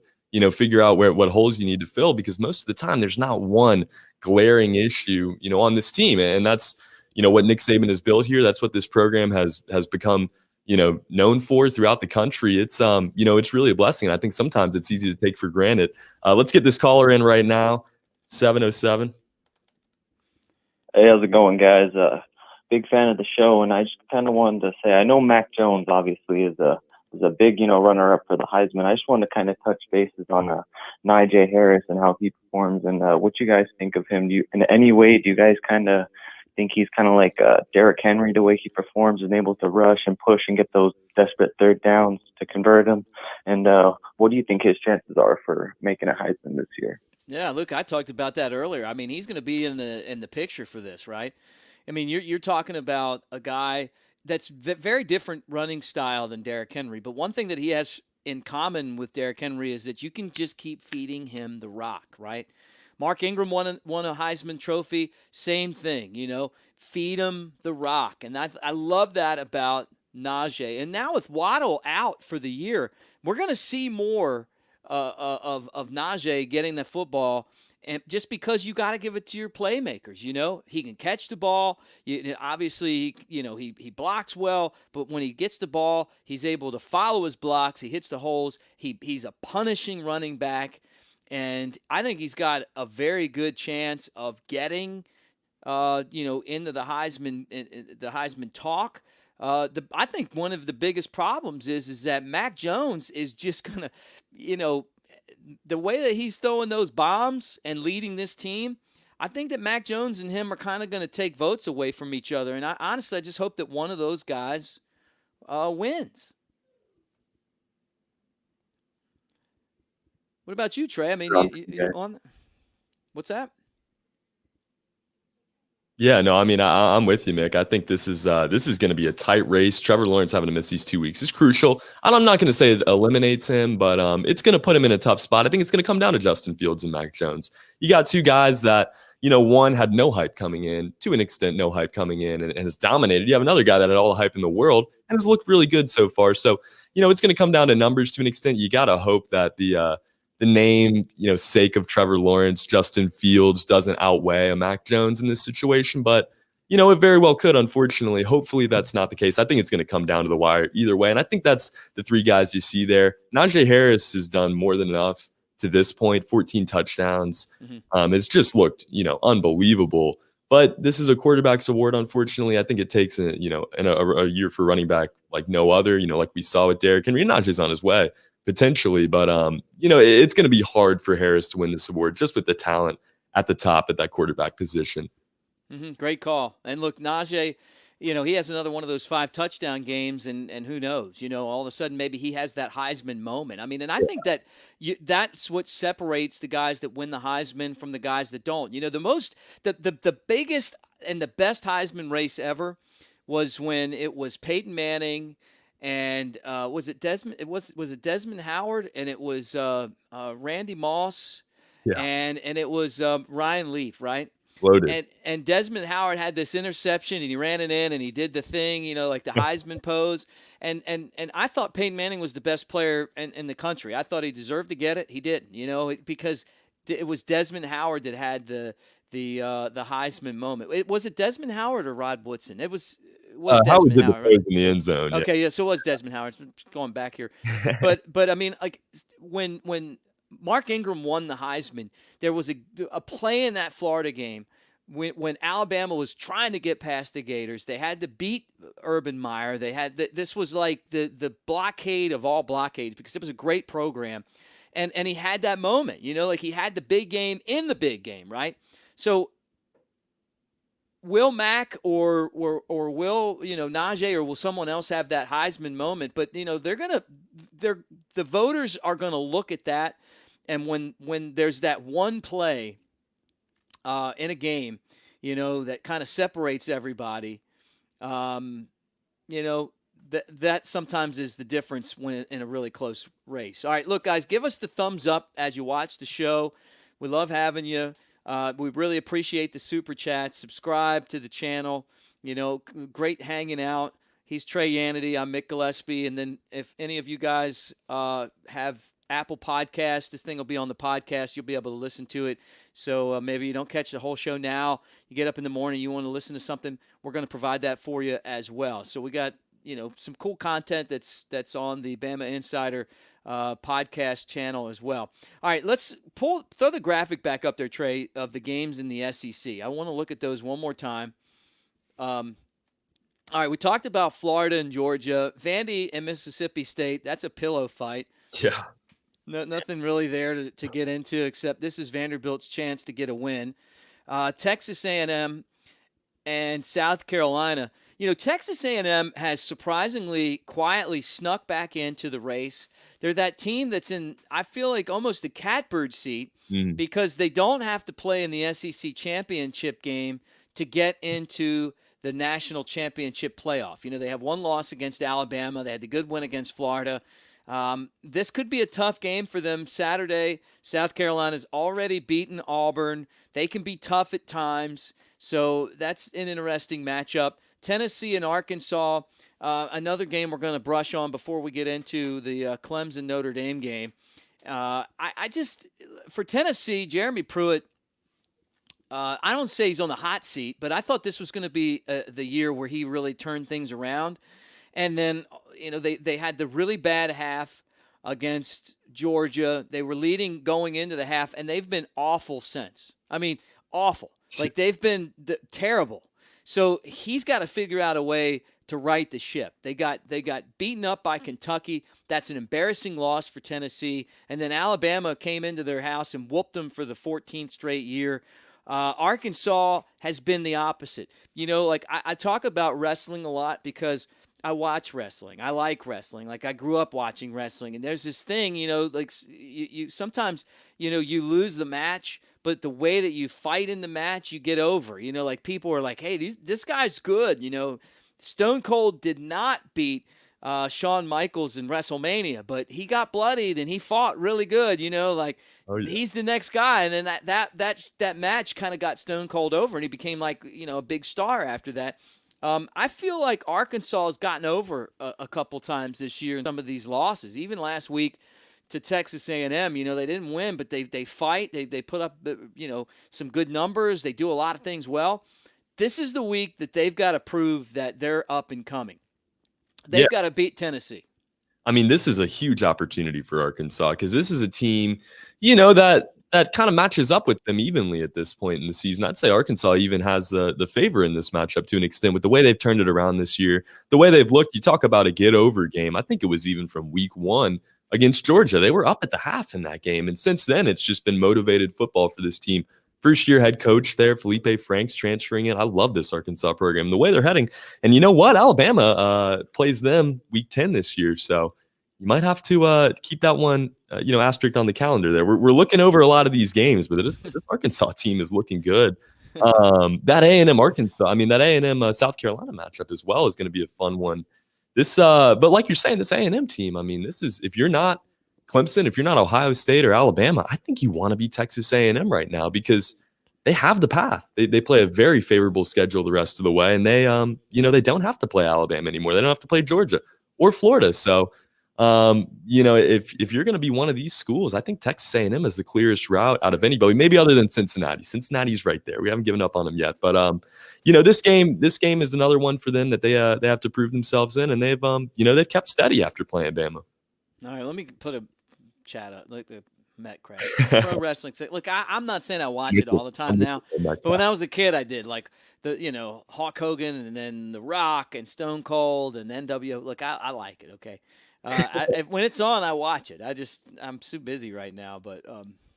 S2: figure out what holes you need to fill, because most of the time there's not one glaring issue, on this team. And that's, what Nick Saban has built here. That's what this program has become, known for throughout the country. It's, it's really a blessing. And I think sometimes it's easy to take for granted. Let's get this caller in right now. 707.
S4: Hey, how's it going, guys? Big fan of the show, and I just kind of wanted to say, I know Mac Jones obviously is a big, runner-up for the Heisman. I just wanted to kind of touch bases on Najee Harris and how he performs, and what you guys think of him. In any way, do you guys kind of think he's kind of like Derrick Henry, the way he performs and able to rush and push and get those desperate third downs to convert him? And what do you think his chances are for making a Heisman this year?
S1: Yeah, look, I talked about that earlier. I mean, he's going to be in the picture for this, right? I mean, you're talking about a guy that's very different running style than Derrick Henry. But one thing that he has in common with Derrick Henry is that you can just keep feeding him the rock, right? Mark Ingram won a Heisman Trophy. Same thing, feed him the rock. And I love that about Najee. And now with Waddle out for the year, we're going to see more of Najee getting the football, and just because you got to give it to your playmakers, he can catch the ball. Obviously, he blocks well, but when he gets the ball, he's able to follow his blocks. He hits the holes. He's a punishing running back, and I think he's got a very good chance of getting, into the Heisman talk. I think one of the biggest problems is that Mac Jones is just going to, the way that he's throwing those bombs and leading this team, I think that Mac Jones and him are kind of going to take votes away from each other. And I just hope that one of those guys wins. What about you, Trey? I mean, you on? What's that?
S2: Yeah, no, I mean, I'm with you, Mick. I think this is going to be a tight race. Trevor Lawrence having to miss these 2 weeks is crucial. And I'm not going to say it eliminates him, but it's going to put him in a tough spot. I think it's going to come down to Justin Fields and Mac Jones. You got two guys that, one had no hype coming in, to an extent, no hype coming in, and has dominated. You have another guy that had all the hype in the world and has looked really good so far. So, it's going to come down to numbers to an extent. You got to hope that the name, sake of Trevor Lawrence, Justin Fields doesn't outweigh a Mac Jones in this situation. But, it very well could, unfortunately. Hopefully that's not the case. I think it's going to come down to the wire either way. And I think that's the three guys you see there. Najee Harris has done more than enough to this point, 14 touchdowns. It's just looked, unbelievable. But this is a quarterback's award, unfortunately. I think it takes, a year for running back like no other, like we saw with Derrick Henry. Najee's on his way, potentially. But, it's going to be hard for Harris to win this award just with the talent at the top at that quarterback position.
S1: Great call. And look, Najee, he has another one of those 5 touchdown games, and who knows, all of a sudden maybe he has that Heisman moment. I mean, and I think that that's what separates the guys that win the Heisman from the guys that don't. The biggest and the best Heisman race ever was when it was Peyton Manning and was it Desmond? Was it Desmond Howard, and it was Randy Moss, and it was Ryan Leaf, right?
S2: Loaded.
S1: And Desmond Howard had this interception, and he ran it in, and he did the thing, like the Heisman pose. And I thought Peyton Manning was the best player in the country. I thought he deserved to get it. He didn't, because it was Desmond Howard that had the Heisman moment. Was it Desmond Howard or Rod Woodson? It was
S2: Howard
S1: Desmond
S2: did
S1: Howard,
S2: the
S1: right?
S2: in the end zone.
S1: Okay, yeah, so it was Desmond Howard. Going back here, but I mean, like when Mark Ingram won the Heisman, there was a play in that Florida game when Alabama was trying to get past the Gators. They had to beat Urban Meyer. They had this was like the blockade of all blockades, because it was a great program, and he had that moment. Like he had the big game in the big game, right? So will Mac or will Najee or will someone else have that Heisman moment? But the voters are gonna look at that, and when there's that one play in a game, that kind of separates everybody, that sometimes is the difference when in a really close race. All right, look, guys, give us the thumbs up as you watch the show. We love having you. We really appreciate the super chats. Subscribe to the channel. Great hanging out. He's Trey Yanity. I'm Mick Gillespie. And then if any of you guys have Apple Podcasts, this thing will be on the podcast. You'll be able to listen to it. So maybe you don't catch the whole show now. You get up in the morning, you want to listen to something, we're going to provide that for you as well. So we got some cool content that's on the Bama Insider podcast channel as well. All right, let's throw the graphic back up there, Trey, of the games in the SEC. I want to look at those one more time. All right, we talked about Florida and Georgia. Vandy and Mississippi State, that's a pillow fight.
S2: Yeah.
S1: Nothing really there to get into, except this is Vanderbilt's chance to get a win. Texas A&M and South Carolina. Texas A&M has surprisingly quietly snuck back into the race. They're that team that's in, I feel like, almost the catbird seat because they don't have to play in the SEC championship game to get into the national championship playoff. They have one loss against Alabama. They had the good win against Florida. This could be a tough game for them Saturday. South Carolina's already beaten Auburn. They can be tough at times, so that's an interesting matchup. Tennessee and Arkansas, another game we're going to brush on before we get into the Clemson Notre Dame game. I just, for Tennessee, Jeremy Pruitt, I don't say he's on the hot seat, but I thought this was going to be the year where he really turned things around. And then, they had the really bad half against Georgia. They were leading going into the half, and they've been awful since. I mean, awful. Like, they've been terrible. So he's got to figure out a way to right the ship. They got beaten up by Kentucky. That's an embarrassing loss for Tennessee. And then Alabama came into their house and whooped them for the 14th straight year. Arkansas has been the opposite. I talk about wrestling a lot because I watch wrestling. I like wrestling. Like, I grew up watching wrestling. And there's this thing, like you sometimes, you lose the match, but the way that you fight in the match, you get over. Like, people are like, hey, this guy's good. Stone Cold did not beat Shawn Michaels in WrestleMania, but he got bloodied and he fought really good. He's the next guy. And then that match kind of got Stone Cold over, and he became like, a big star after that. I feel like Arkansas has gotten over a couple times this year in some of these losses. Even last week to Texas A&M, they didn't win, but they fight. They put up, some good numbers. They do a lot of things well. this is the week that they've got to prove that they're up and coming. They've got to beat Tennessee.
S2: I mean, this is a huge opportunity for Arkansas because this is a team, that kind of matches up with them evenly at this point in the season. I'd say Arkansas even has the favor in this matchup to an extent with the way they've turned it around this year, the way they've looked. You talk about a get-over game. I think it was even from week 1 against Georgia. They were up at the half in that game, and since then, it's just been motivated football for this team. First-year head coach there, Felipe Franks, transferring in. I love this Arkansas program, the way they're heading. And you know what? Alabama plays them week 10 this year, so you might have to keep that one, asterisk on the calendar there. We're looking over a lot of these games, but this Arkansas team is looking good. That A&M Arkansas, that A&M South Carolina matchup as well is going to be a fun one. But like you're saying, this A&M team, this is, if you're not Clemson, if you're not Ohio State or Alabama, I think you want to be Texas A&M right now because they have the path. They play a very favorable schedule the rest of the way, and they don't have to play Alabama anymore. They don't have to play Georgia or Florida. So, if you're going to be one of these schools, I think Texas A&M is the clearest route out of anybody, maybe other than Cincinnati. Cincinnati's right there. We haven't given up on them yet, but this game is another one for them that they have to prove themselves in, and they've kept steady after playing Bama.
S1: All right, let me put a chat up like the Met crowd. Pro wrestling. Look, I'm not saying I watch it all the time now, but when I was a kid, I did. Like the Hulk Hogan and then The Rock and Stone Cold and NWO. Look, I like it. Okay. When it's on, I watch it. I'm too busy right now, but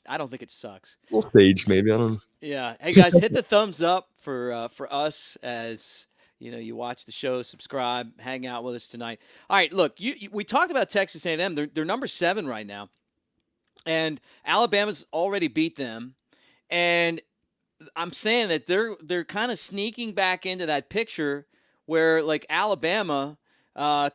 S1: I don't think it sucks.
S2: A little stage, maybe. I don't know.
S1: Yeah. Hey guys, hit the thumbs up for us as you watch the show, subscribe, hang out with us tonight. All right, look, we talked about Texas A&M. They're number 7 right now, and Alabama's already beat them. And I'm saying that they're kind of sneaking back into that picture where like Alabama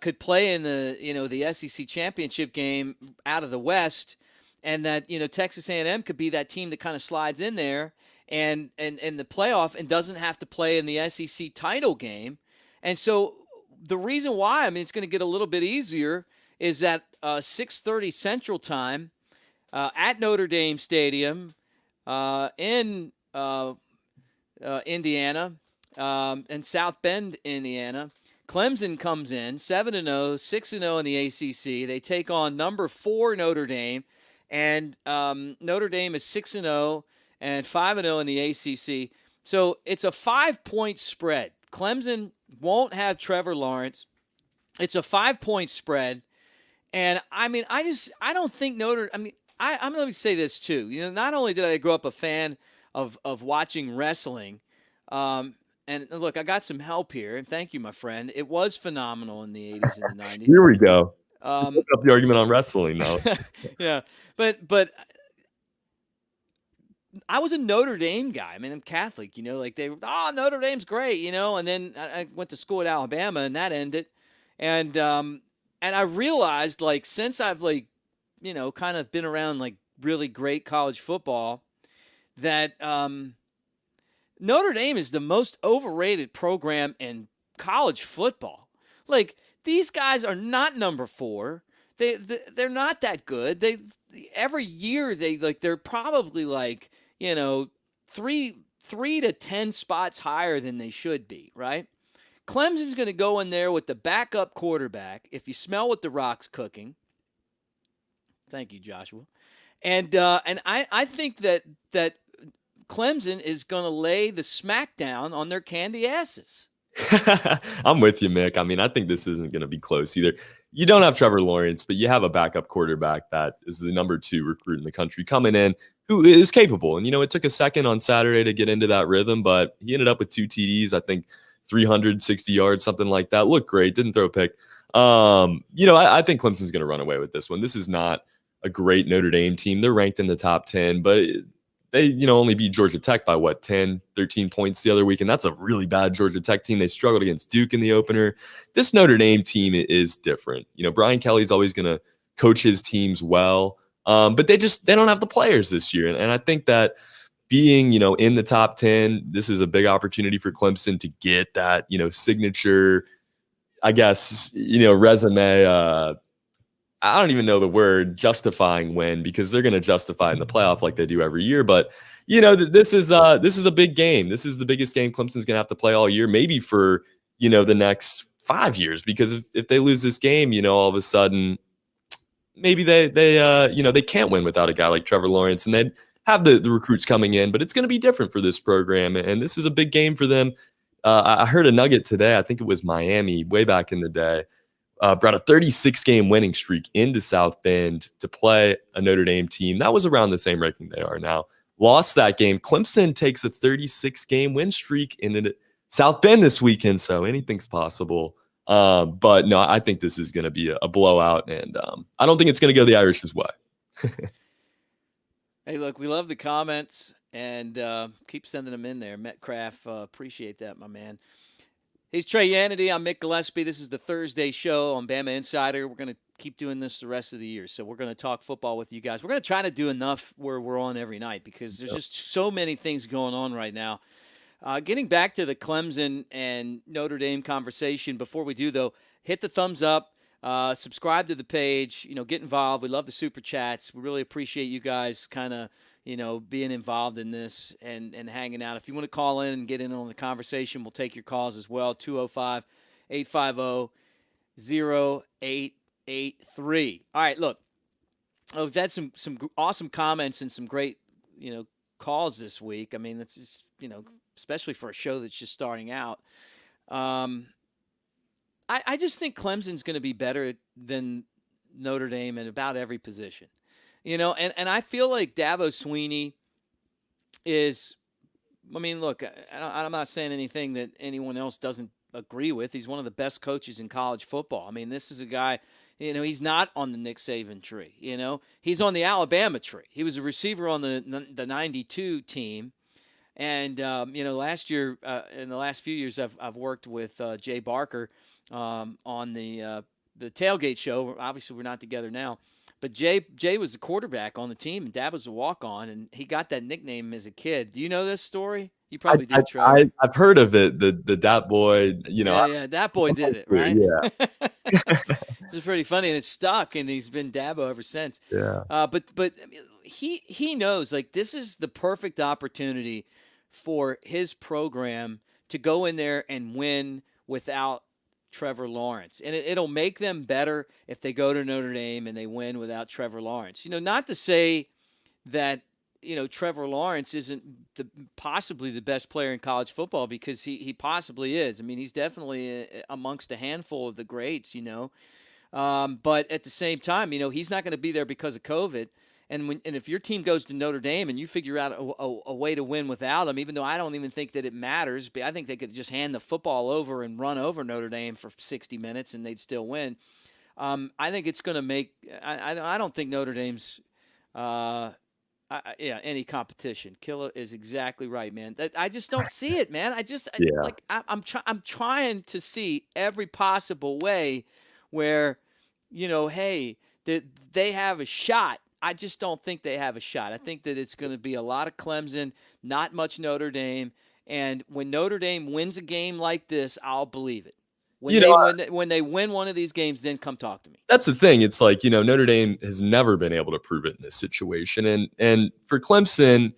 S1: could play in the SEC championship game out of the West, and that Texas A&M could be that team that kind of slides in there and the playoff and doesn't have to play in the SEC title game. And so the reason why it's going to get a little bit easier is at 6:30 Central Time at Notre Dame Stadium in Indiana, in South Bend, Indiana. Clemson comes in 7-0, 6-0 in the ACC. They take on number 4 Notre Dame, and Notre Dame is 6-0 and 5-0 in the ACC. So it's a 5-point spread. Clemson won't have Trevor Lawrence. It's a 5-point spread, and I don't think Notre. I'm let me say this too. Not only did I grow up a fan of watching wrestling. And look, I got some help here, and thank you, my friend. It was phenomenal in the 80s and the 90s.
S2: Here we go. Up the argument on wrestling now.
S1: Yeah, but I was a Notre Dame guy. I'm Catholic, like Notre Dame's great, and then I went to school at Alabama, and that ended. And I realized, like, since I've kind of been around like really great college football, that Notre Dame is the most overrated program in college football. Like, these guys are not number 4. They're not that good. Every year they're probably 3 to 10 spots higher than they should be, right? Clemson's going to go in there with the backup quarterback. If you smell what the Rock's cooking. Thank you, Joshua. And I think that Clemson is going to lay the smackdown on their candy asses.
S2: I'm with you, Mick. I think this isn't going to be close either. You don't have Trevor Lawrence, but you have a backup quarterback that is the number 2 recruit in the country coming in who is capable. And, it took a second on Saturday to get into that rhythm, but he ended up with 2 TDs, I think 360 yards, something like that. Looked great. Didn't throw a pick. I think Clemson's going to run away with this one. This is not a great Notre Dame team. They're ranked in the top 10, but they, only beat Georgia Tech by 10, 13 points the other week. And that's a really bad Georgia Tech team. They struggled against Duke in the opener. This Notre Dame team is different. Brian Kelly's always going to coach his teams well. But they don't have the players this year. And I think that being, in the top 10, this is a big opportunity for Clemson to get that, signature, I guess, resume, I don't even know the word justifying win, because they're going to justify in the playoff like they do every year. But this is a big game. This is the biggest game Clemson's going to have to play all year, maybe for the next 5 years, because if they lose this game, all of a sudden maybe they can't win without a guy like Trevor Lawrence, and they'd have the recruits coming in. But it's going to be different for this program, and this is a big game for them. I heard a nugget today. I think it was Miami way back in the day. Brought a 36-game winning streak into South Bend to play a Notre Dame team that was around the same ranking they are now. Lost that game. Clemson takes a 36-game win streak into South Bend this weekend, so anything's possible. But no, I think this is going to be a blowout, and I don't think it's going to go the Irish's way.
S1: Hey, look, we love the comments, and keep sending them in there. Metcalf, appreciate that, my man. He's Trey Yanity. I'm Mick Gillespie. This is the Thursday show on Bama Insider. We're going to keep doing this the rest of the year. So we're going to talk football with you guys. We're going to try to do enough where we're on every night, because there's just so many things going on right now. Getting back to the Clemson and Notre Dame conversation, before we do, though, hit the thumbs up, subscribe to the page, get involved. We love the super chats. We really appreciate you guys kind of being involved in this and hanging out. If you want to call in and get in on the conversation, we'll take your calls as well. 205-850-0883. All right, look, we've had some awesome comments and some great, calls this week. I mean, this is, especially for a show that's just starting out. I just think Clemson's going to be better than Notre Dame in about every position. And I feel like Dabo Swinney is, look, I'm not saying anything that anyone else doesn't agree with. He's one of the best coaches in college football. This is a guy, he's not on the Nick Saban tree. He's on the Alabama tree. He was a receiver on the 92 team. And, last year, in the last few years, I've worked with Jay Barker on the Tailgate show. Obviously, we're not together now. But Jay was the quarterback on the team, and Dab was a walk-on, and he got that nickname as a kid. Do you know this story? You probably do, Trevor.
S2: I've heard of it. The Dat Boy,
S1: Yeah, that boy did it, right?
S2: Yeah.
S1: It's pretty funny, and it's stuck, and he's been Dabo ever since.
S2: Yeah.
S1: But he knows, like, this is the perfect opportunity for his program to go in there and win without Trevor Lawrence. And it'll make them better if they go to Notre Dame and they win without Trevor Lawrence. Not to say that, Trevor Lawrence isn't possibly the best player in college football, because he possibly is. He's definitely amongst a handful of the greats, but at the same time, he's not going to be there because of COVID. And if your team goes to Notre Dame and you figure out a way to win without them, even though I don't even think that it matters, but I think they could just hand the football over and run over Notre Dame for 60 minutes and they'd still win. I think it's going to make – I don't think Notre Dame's any competition. Killa is exactly right, man. I just don't see it, man. I'm trying to see every possible way where, hey, that they have a shot. I just don't think they have a shot. I think that it's going to be a lot of Clemson, not much Notre Dame. And when Notre Dame wins a game like this, I'll believe it. When they win one of these games, then come talk to me.
S2: That's the thing. It's like, Notre Dame has never been able to prove it in this situation. And for Clemson,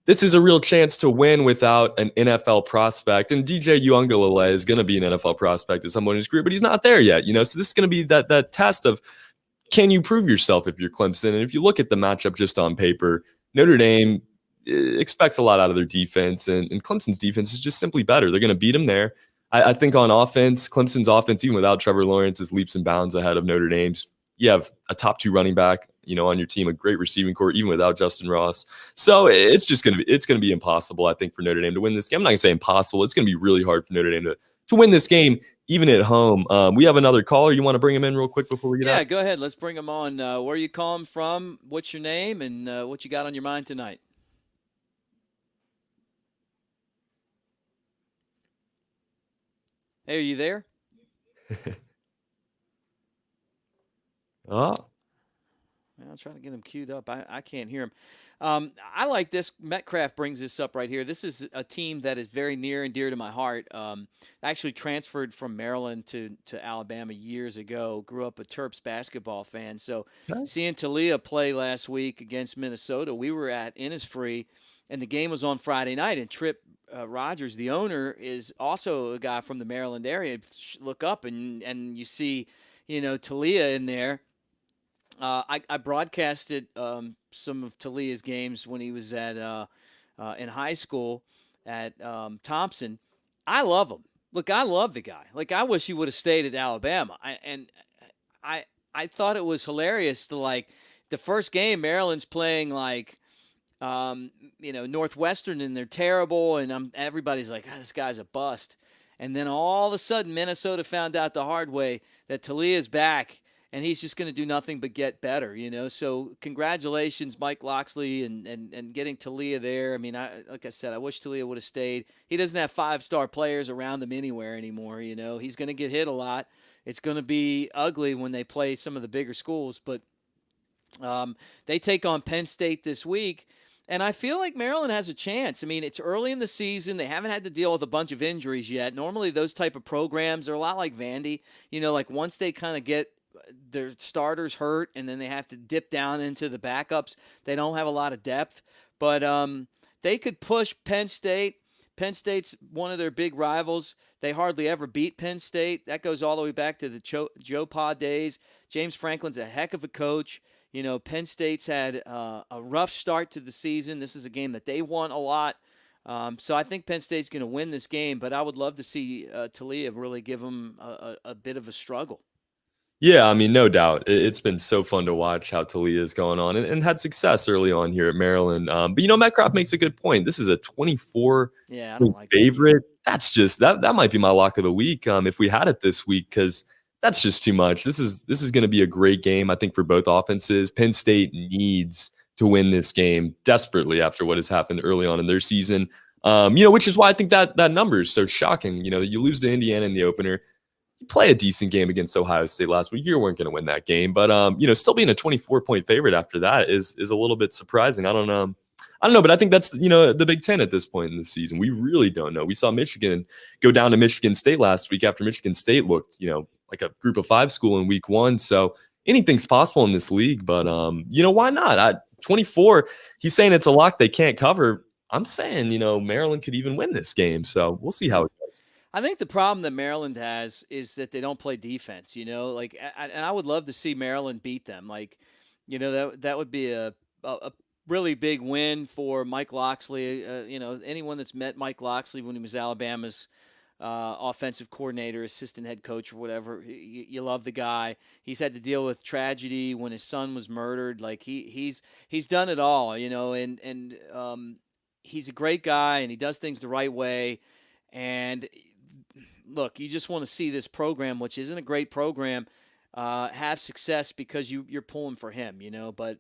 S2: this is a real chance to win without an NFL prospect. And DJ Uiagalelei is going to be an NFL prospect at some point in his career, but he's not there yet. So this is going to be that test of, can you prove yourself if you're Clemson? And if you look at the matchup just on paper, Notre Dame expects a lot out of their defense, and Clemson's defense is just simply better. They're going to beat them there. I think on offense, Clemson's offense, even without Trevor Lawrence, is leaps and bounds ahead of Notre Dame's. You have a top 2 running back, on your team, a great receiving core, even without Justin Ross. So it's going to be impossible, I think, for Notre Dame to win this game. I'm not going to say impossible. It's going to be really hard for Notre Dame to win this game, even at home. We have another caller. You want to bring him in real quick before we get out?
S1: Yeah, go ahead. Let's bring him on. Where are you calling from? What's your name? And what you got on your mind tonight? Hey, are you there?
S2: Oh.
S1: I'll try to get him queued up. I can't hear him. I like this. Metcalf brings this up right here. This is a team that is very near and dear to my heart. I actually transferred from Maryland to Alabama years ago. Grew up a Terps basketball fan. So
S2: Nice.
S1: seeing Talia play last week against Minnesota, we were at Innisfree, and the game was on Friday night. And Trip Rogers, the owner, is also a guy from the Maryland area. Look up and you see, Talia in there. I broadcasted some of Talia's games when he was at in high school at Thompson. I love him. Look, I love the guy. Like, I wish he would have stayed at Alabama. I thought it was hilarious to, like, the first game Maryland's playing like Northwestern, and they're terrible, and everybody's like, this guy's a bust. And then all of a sudden Minnesota found out the hard way that Talia's back, and he's just going to do nothing but get better, So congratulations, Mike Loxley, and getting Talia there. I mean, like I said, I wish Talia would have stayed. He doesn't have 5-star players around him anywhere anymore, He's going to get hit a lot. It's going to be ugly when they play some of the bigger schools, but they take on Penn State this week, and I feel like Maryland has a chance. I mean, it's early in the season. They haven't had to deal with a bunch of injuries yet. Normally, those type of programs are a lot like Vandy. Like once they kind of get their starters hurt, and then they have to dip down into the backups. They don't have a lot of depth, but they could push Penn State. Penn State's one of their big rivals. They hardly ever beat Penn State. That goes all the way back to the Joe Pa days. James Franklin's a heck of a coach. Penn State's had a rough start to the season. This is a game that they won a lot. So I think Penn State's going to win this game, but I would love to see Talia really give them a bit of a struggle.
S2: Yeah, I mean, no doubt. It's been so fun to watch how Talia is going on and had success early on here at Maryland. But, Metcalf makes a good point. This is a 24
S1: I don't like
S2: favorite. That's just that might be my lock of the week if we had it this week, because that's just too much. This is going to be a great game, I think, for both offenses. Penn State needs to win this game desperately after what has happened early on in their season, which is why I think that number is so shocking. You lose to Indiana in the opener. You play a decent game against Ohio State last week. You weren't going to win that game, but still being a 24-point favorite after that is a little bit surprising. I don't know, but I think that's the Big Ten at this point in the season. We really don't know. We saw Michigan go down to Michigan State last week after Michigan State looked like a group of 5 school in week 1. So anything's possible in this league, but why not? 24. He's saying it's a lock they can't cover. I'm saying Maryland could even win this game. So we'll see how it goes.
S1: I think the problem that Maryland has is that they don't play defense, and I would love to see Maryland beat them. Like, that would be a really big win for Mike Loxley. Anyone that's met Mike Loxley when he was Alabama's offensive coordinator, assistant head coach, or whatever, you love the guy. He's had to deal with tragedy when his son was murdered. Like he's done it all, and he's a great guy, and he does things the right way. And look, you just want to see this program, which isn't a great program, have success because you're pulling for him, But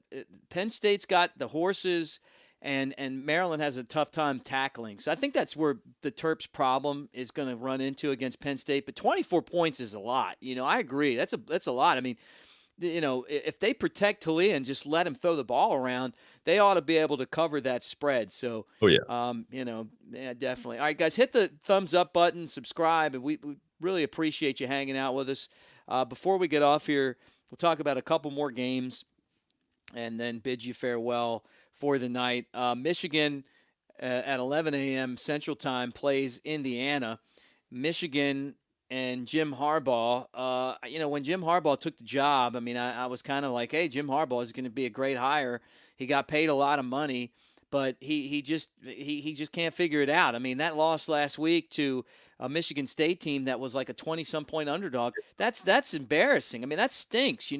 S1: Penn State's got the horses, and Maryland has a tough time tackling. So I think that's where the Terps' problem is going to run into against Penn State. But 24 points is a lot. I agree. That's a lot. I mean, if they protect Talia and just let him throw the ball around, they ought to be able to cover that spread. So, yeah, definitely. All right, guys, hit the thumbs up button, subscribe, and we really appreciate you hanging out with us. Before we get off here, we'll talk about a couple more games and then bid you farewell for the night. Michigan at 11 a.m. Central Time plays Indiana. Michigan and Jim Harbaugh, when Jim Harbaugh took the job, I mean, I was kind of like, hey, Jim Harbaugh is going to be a great hire. He got paid a lot of money, but he just can't figure it out. I mean, that loss last week to a Michigan State team that was like a 20-some point underdog, that's embarrassing. I mean, that stinks,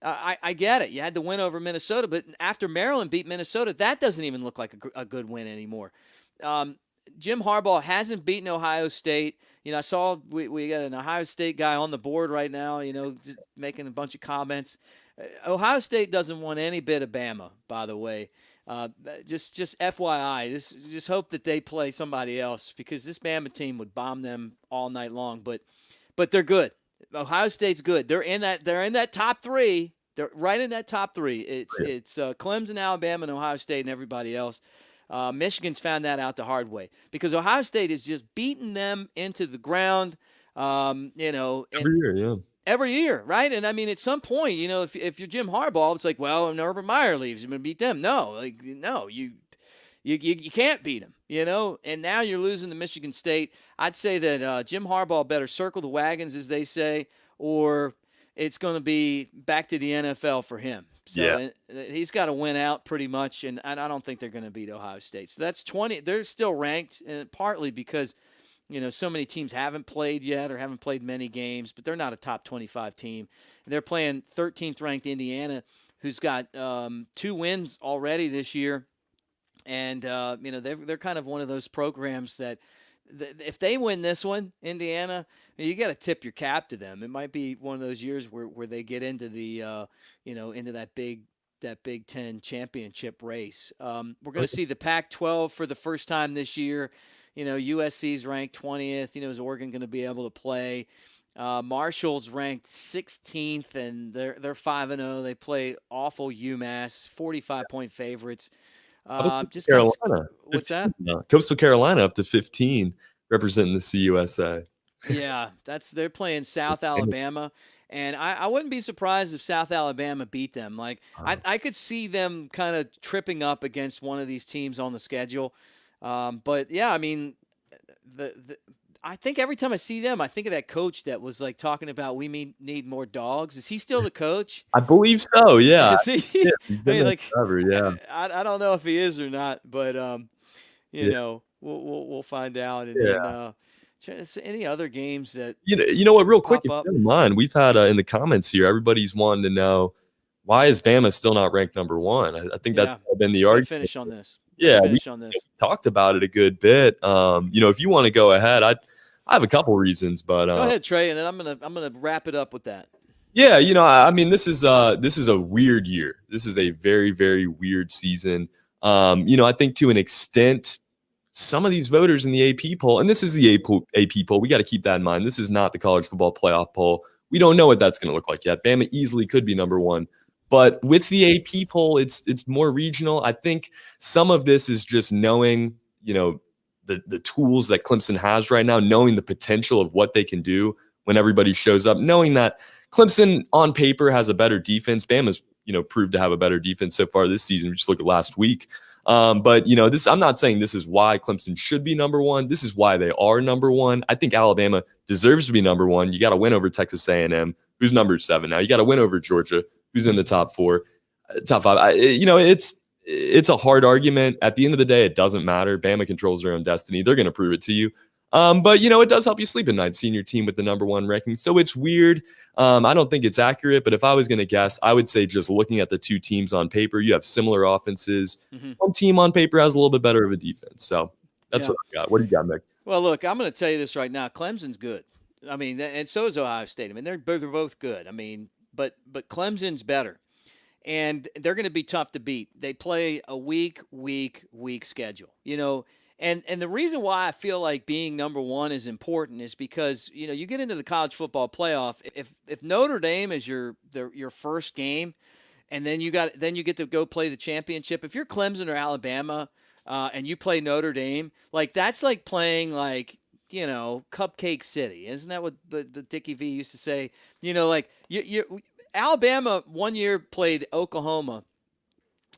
S1: I get it. You had to win over Minnesota, but after Maryland beat Minnesota, that doesn't even look like a good win anymore. Jim Harbaugh hasn't beaten Ohio State. I saw we got an Ohio State guy on the board right now, just making a bunch of comments. Ohio State doesn't want any bit of Bama, by the way. Just FYI, just hope that they play somebody else, because this Bama team would bomb them all night long. But they're good. Ohio State's good. They're in that top 3. They're right in that top three. It's Clemson, Alabama, and Ohio State, and everybody else. Michigan's found that out the hard way because Ohio State has just beaten them into the ground. You know, and
S2: Every year, yeah.
S1: every year, right? And I mean, at some point, you know, if you're Jim Harbaugh, it's like, well, when Urban Meyer leaves, you're going to beat them. No, you can't beat them, you know. And now you're losing to Michigan State. I'd say that Jim Harbaugh better circle the wagons, as they say, or it's going to be back to the NFL for him. So he's got to win out pretty much, and I don't think they're going to beat Ohio State. So that's 20. They're still ranked, and partly because, you know, so many teams haven't played yet or haven't played many games, but they're not a top 25 team. And they're playing 13th ranked Indiana, who's got 2 wins already this year. And, you know, they're kind of one of those programs that if they win this one, Indiana, you got to tip your cap to them. It might be one of those years where they get into the, you know, into that Big Ten championship race. We're going to see the Pac-12 for the first time this year. You know, USC's ranked 20th. You know, is Oregon going to be able to play? Marshall's ranked 16th, and they're 5-0. They play awful UMass, 45-point favorites. Just
S2: Carolina.
S1: What's that?
S2: Coastal Carolina up to 15, representing the CUSA.
S1: Yeah, they're playing South Alabama, and I wouldn't be surprised if South Alabama beat them. Like I could see them kind of tripping up against one of these teams on the schedule. But yeah, I mean, I think every time I see them, I think of that coach that was like talking about need more dogs. Is he still the coach?
S2: I believe so. Yeah.
S1: I mean, like,
S2: forever, yeah.
S1: I don't know if he is or not, but you know, we'll find out. And then any other games that
S2: you know what? Real quick, if
S1: up?
S2: you don't mind, we've had in the comments here, everybody's wanting to know why is Bama still not ranked number 1. I think that's been the argument.
S1: Finish on this.
S2: Yeah,
S1: we
S2: talked about it a good bit. You know, if you want to go ahead, I have a couple reasons, but
S1: go ahead, Trey, and then I'm gonna wrap it up with that.
S2: Yeah, you know, I mean, this is a weird year. This is a very, very weird season. You know, I think to an extent, some of these voters in the AP poll, and this is the AP poll, we got to keep that in mind. This is not the college football playoff poll. We don't know what that's going to look like yet. Bama easily could be number 1. But with the AP poll, it's more regional. I think some of this is just knowing, you know, the tools that Clemson has right now, knowing the potential of what they can do when everybody shows up, knowing that Clemson on paper has a better defense. Bama's, you know, proved to have a better defense so far this season. Just look at last week. But, you know, I'm not saying this is why Clemson should be number 1. This is why they are number 1. I think Alabama deserves to be number 1. You got to win over Texas A&M, who's number 7 now. You got to win over Georgia, who's in the top 5. You know, it's a hard argument. At the end of the day, it doesn't matter. Bama controls their own destiny. They're going to prove it to you. But, you know, it does help you sleep at night, seeing your team with the number 1 ranking. So it's weird. I don't think it's accurate, but if I was going to guess, I would say just looking at the 2 teams on paper, you have similar offenses. Mm-hmm. One team on paper has a little bit better of a defense. So that's what I got. What do you got, Nick?
S1: Well, look, I'm going to tell you this right now. Clemson's good. I mean, and so is Ohio State. I mean, they're both good. I mean, but Clemson's better. And they're going to be tough to beat. They play a weak schedule, you know. And the reason why I feel like being number 1 is important is because, you know, you get into the college football playoff. If Notre Dame is your first game, and then you get to go play the championship. If you're Clemson or Alabama, and you play Notre Dame, like that's like playing like, you know, Cupcake City. Isn't that what the Dickie V used to say? You know, like you Alabama one year played Oklahoma,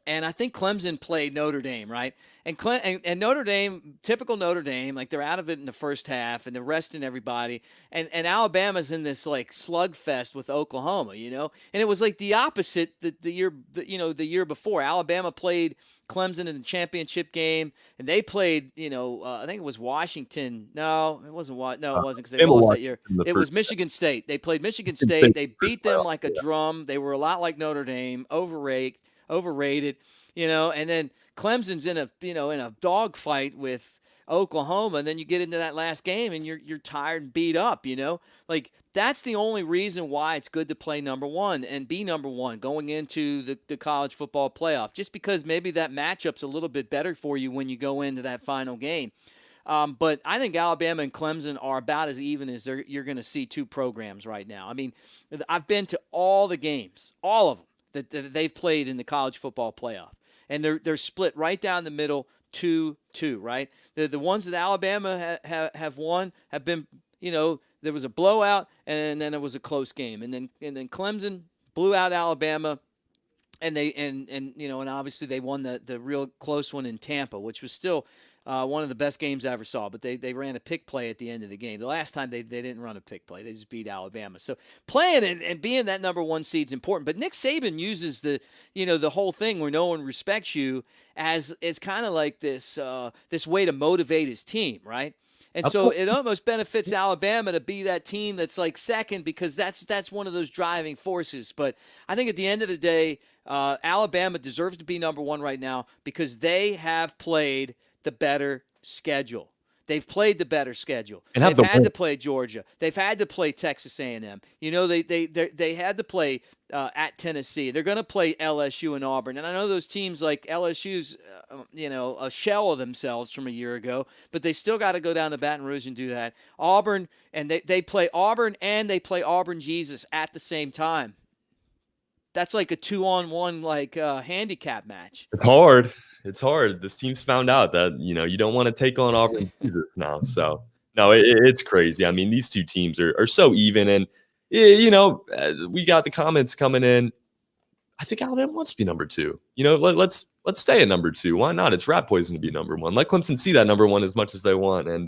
S1: and I think Clemson played Notre Dame, right? And Notre Dame, typical Notre Dame, like they're out of it in the first half and they're resting everybody. And Alabama's in this like slugfest with Oklahoma, you know? And it was like the opposite the year before. Alabama played Clemson in the championship game, and they played, you know, I think it was Washington. No, it wasn't. No, it wasn't because they lost that year. It was Michigan State. They played Michigan State. They beat them like a drum. They were a lot like Notre Dame, overrated, you know, and then Clemson's in a dogfight with Oklahoma, and then you get into that last game and you're tired and beat up, you know? Like that's the only reason why it's good to play number 1 and be number 1 going into the college football playoff, just because maybe that matchup's a little bit better for you when you go into that final game. But I think Alabama and Clemson are about as even as you're going to see two programs right now. I mean, I've been to all the games, all of them that they've played in the college football playoff, and they're split right down the middle, 2-2. Right, the ones that Alabama have won have been, there was a blowout, and then it was a close game, and then Clemson blew out Alabama. And and obviously they won the real close one in Tampa, which was still one of the best games I ever saw. But they ran a pick play at the end of the game. The last time they didn't run a pick play, they just beat Alabama. So playing and being that number one seed is important. But Nick Saban uses the whole thing where no one respects you as kind of like this way to motivate his team, right? And so it almost benefits Alabama to be that team that's like second, because that's one of those driving forces. But I think at the end of the day, Alabama deserves to be number one right now because they have played the better schedule. They've played the better schedule.
S2: And
S1: they've had to play Georgia. They've had to play Texas A&M. They had to play at Tennessee. They're going to play LSU and Auburn. And I know those teams like LSU's, a shell of themselves from a year ago, but they still got to go down to Baton Rouge and do that. Auburn, and they play Auburn and they play Auburn Jesus at the same time. That's like a 2-on-1 handicap match.
S2: It's hard. It's hard. This team's found out that, you don't want to take on Auburn Jesus now. So, no, it's crazy. I mean, these two teams are so even. And, we got the comments coming in. I think Alabama wants to be number two. Let's stay at number two. Why not? It's rat poison to be number one. Let Clemson see that number one as much as they want. And,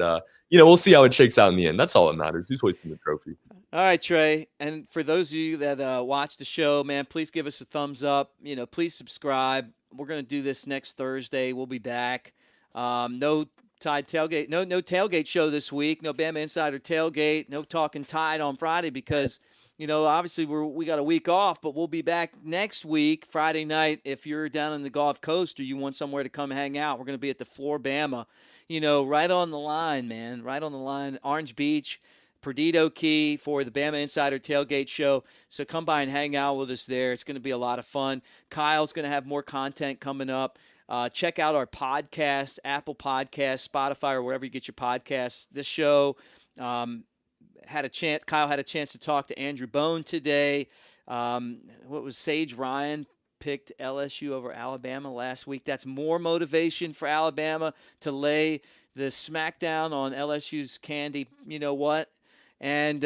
S2: we'll see how it shakes out in the end. That's all that matters. Who's hoisting the trophy?
S1: All right, Trey. And for those of you that watch the show, man, please give us a thumbs up. Please subscribe. We're going to do this next Thursday. We'll be back. No Tide tailgate. No tailgate show this week. No Bama Insider tailgate. No talking Tide on Friday because, obviously we got a week off, but we'll be back next week, Friday night. If you're down in the Gulf Coast or you want somewhere to come hang out, we're going to be at the Floor Bama, right on the line, man. Right on the line. Orange Beach. Perdido Key for the Bama Insider Tailgate Show. So come by and hang out with us there. It's going to be a lot of fun. Kyle's going to have more content coming up. Check out our podcast, Apple Podcasts, Spotify, or wherever you get your podcasts. This show Kyle had a chance to talk to Andrew Bone today. Sage Ryan picked LSU over Alabama last week. That's more motivation for Alabama to lay the smackdown on LSU's candy. You know what? And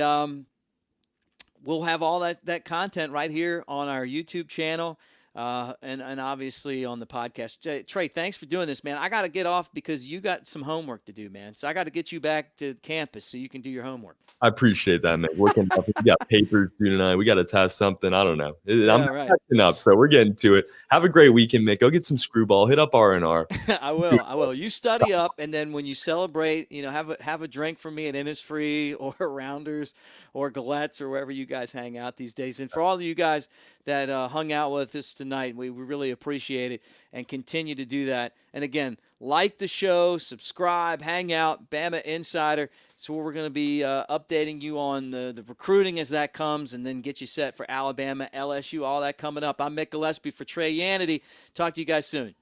S1: we'll have all that content right here on our YouTube channel and obviously on the podcast. Trey, thanks for doing this, man. I got to get off because you got some homework to do, man. So I got to get you back to campus so you can do your homework.
S2: I appreciate that, man. Working up. We got papers due tonight. We got to test something. I don't know. I'm catching up, so we're getting to it. Have a great weekend, Mick. Go get some screwball. Hit up R&R.
S1: I will. You study up, and then when you celebrate, have a drink for me at Innisfree or Rounders or Galette's or wherever you guys hang out these days. And for all of you guys that hung out with us tonight, we really appreciate it and continue to do that. And again, like the show, subscribe, hang out, Bama Insider. So we're going to be updating you on the recruiting as that comes and then get you set for Alabama, LSU, all that coming up. I'm Mick Gillespie for Trey Yanity. Talk to you guys soon.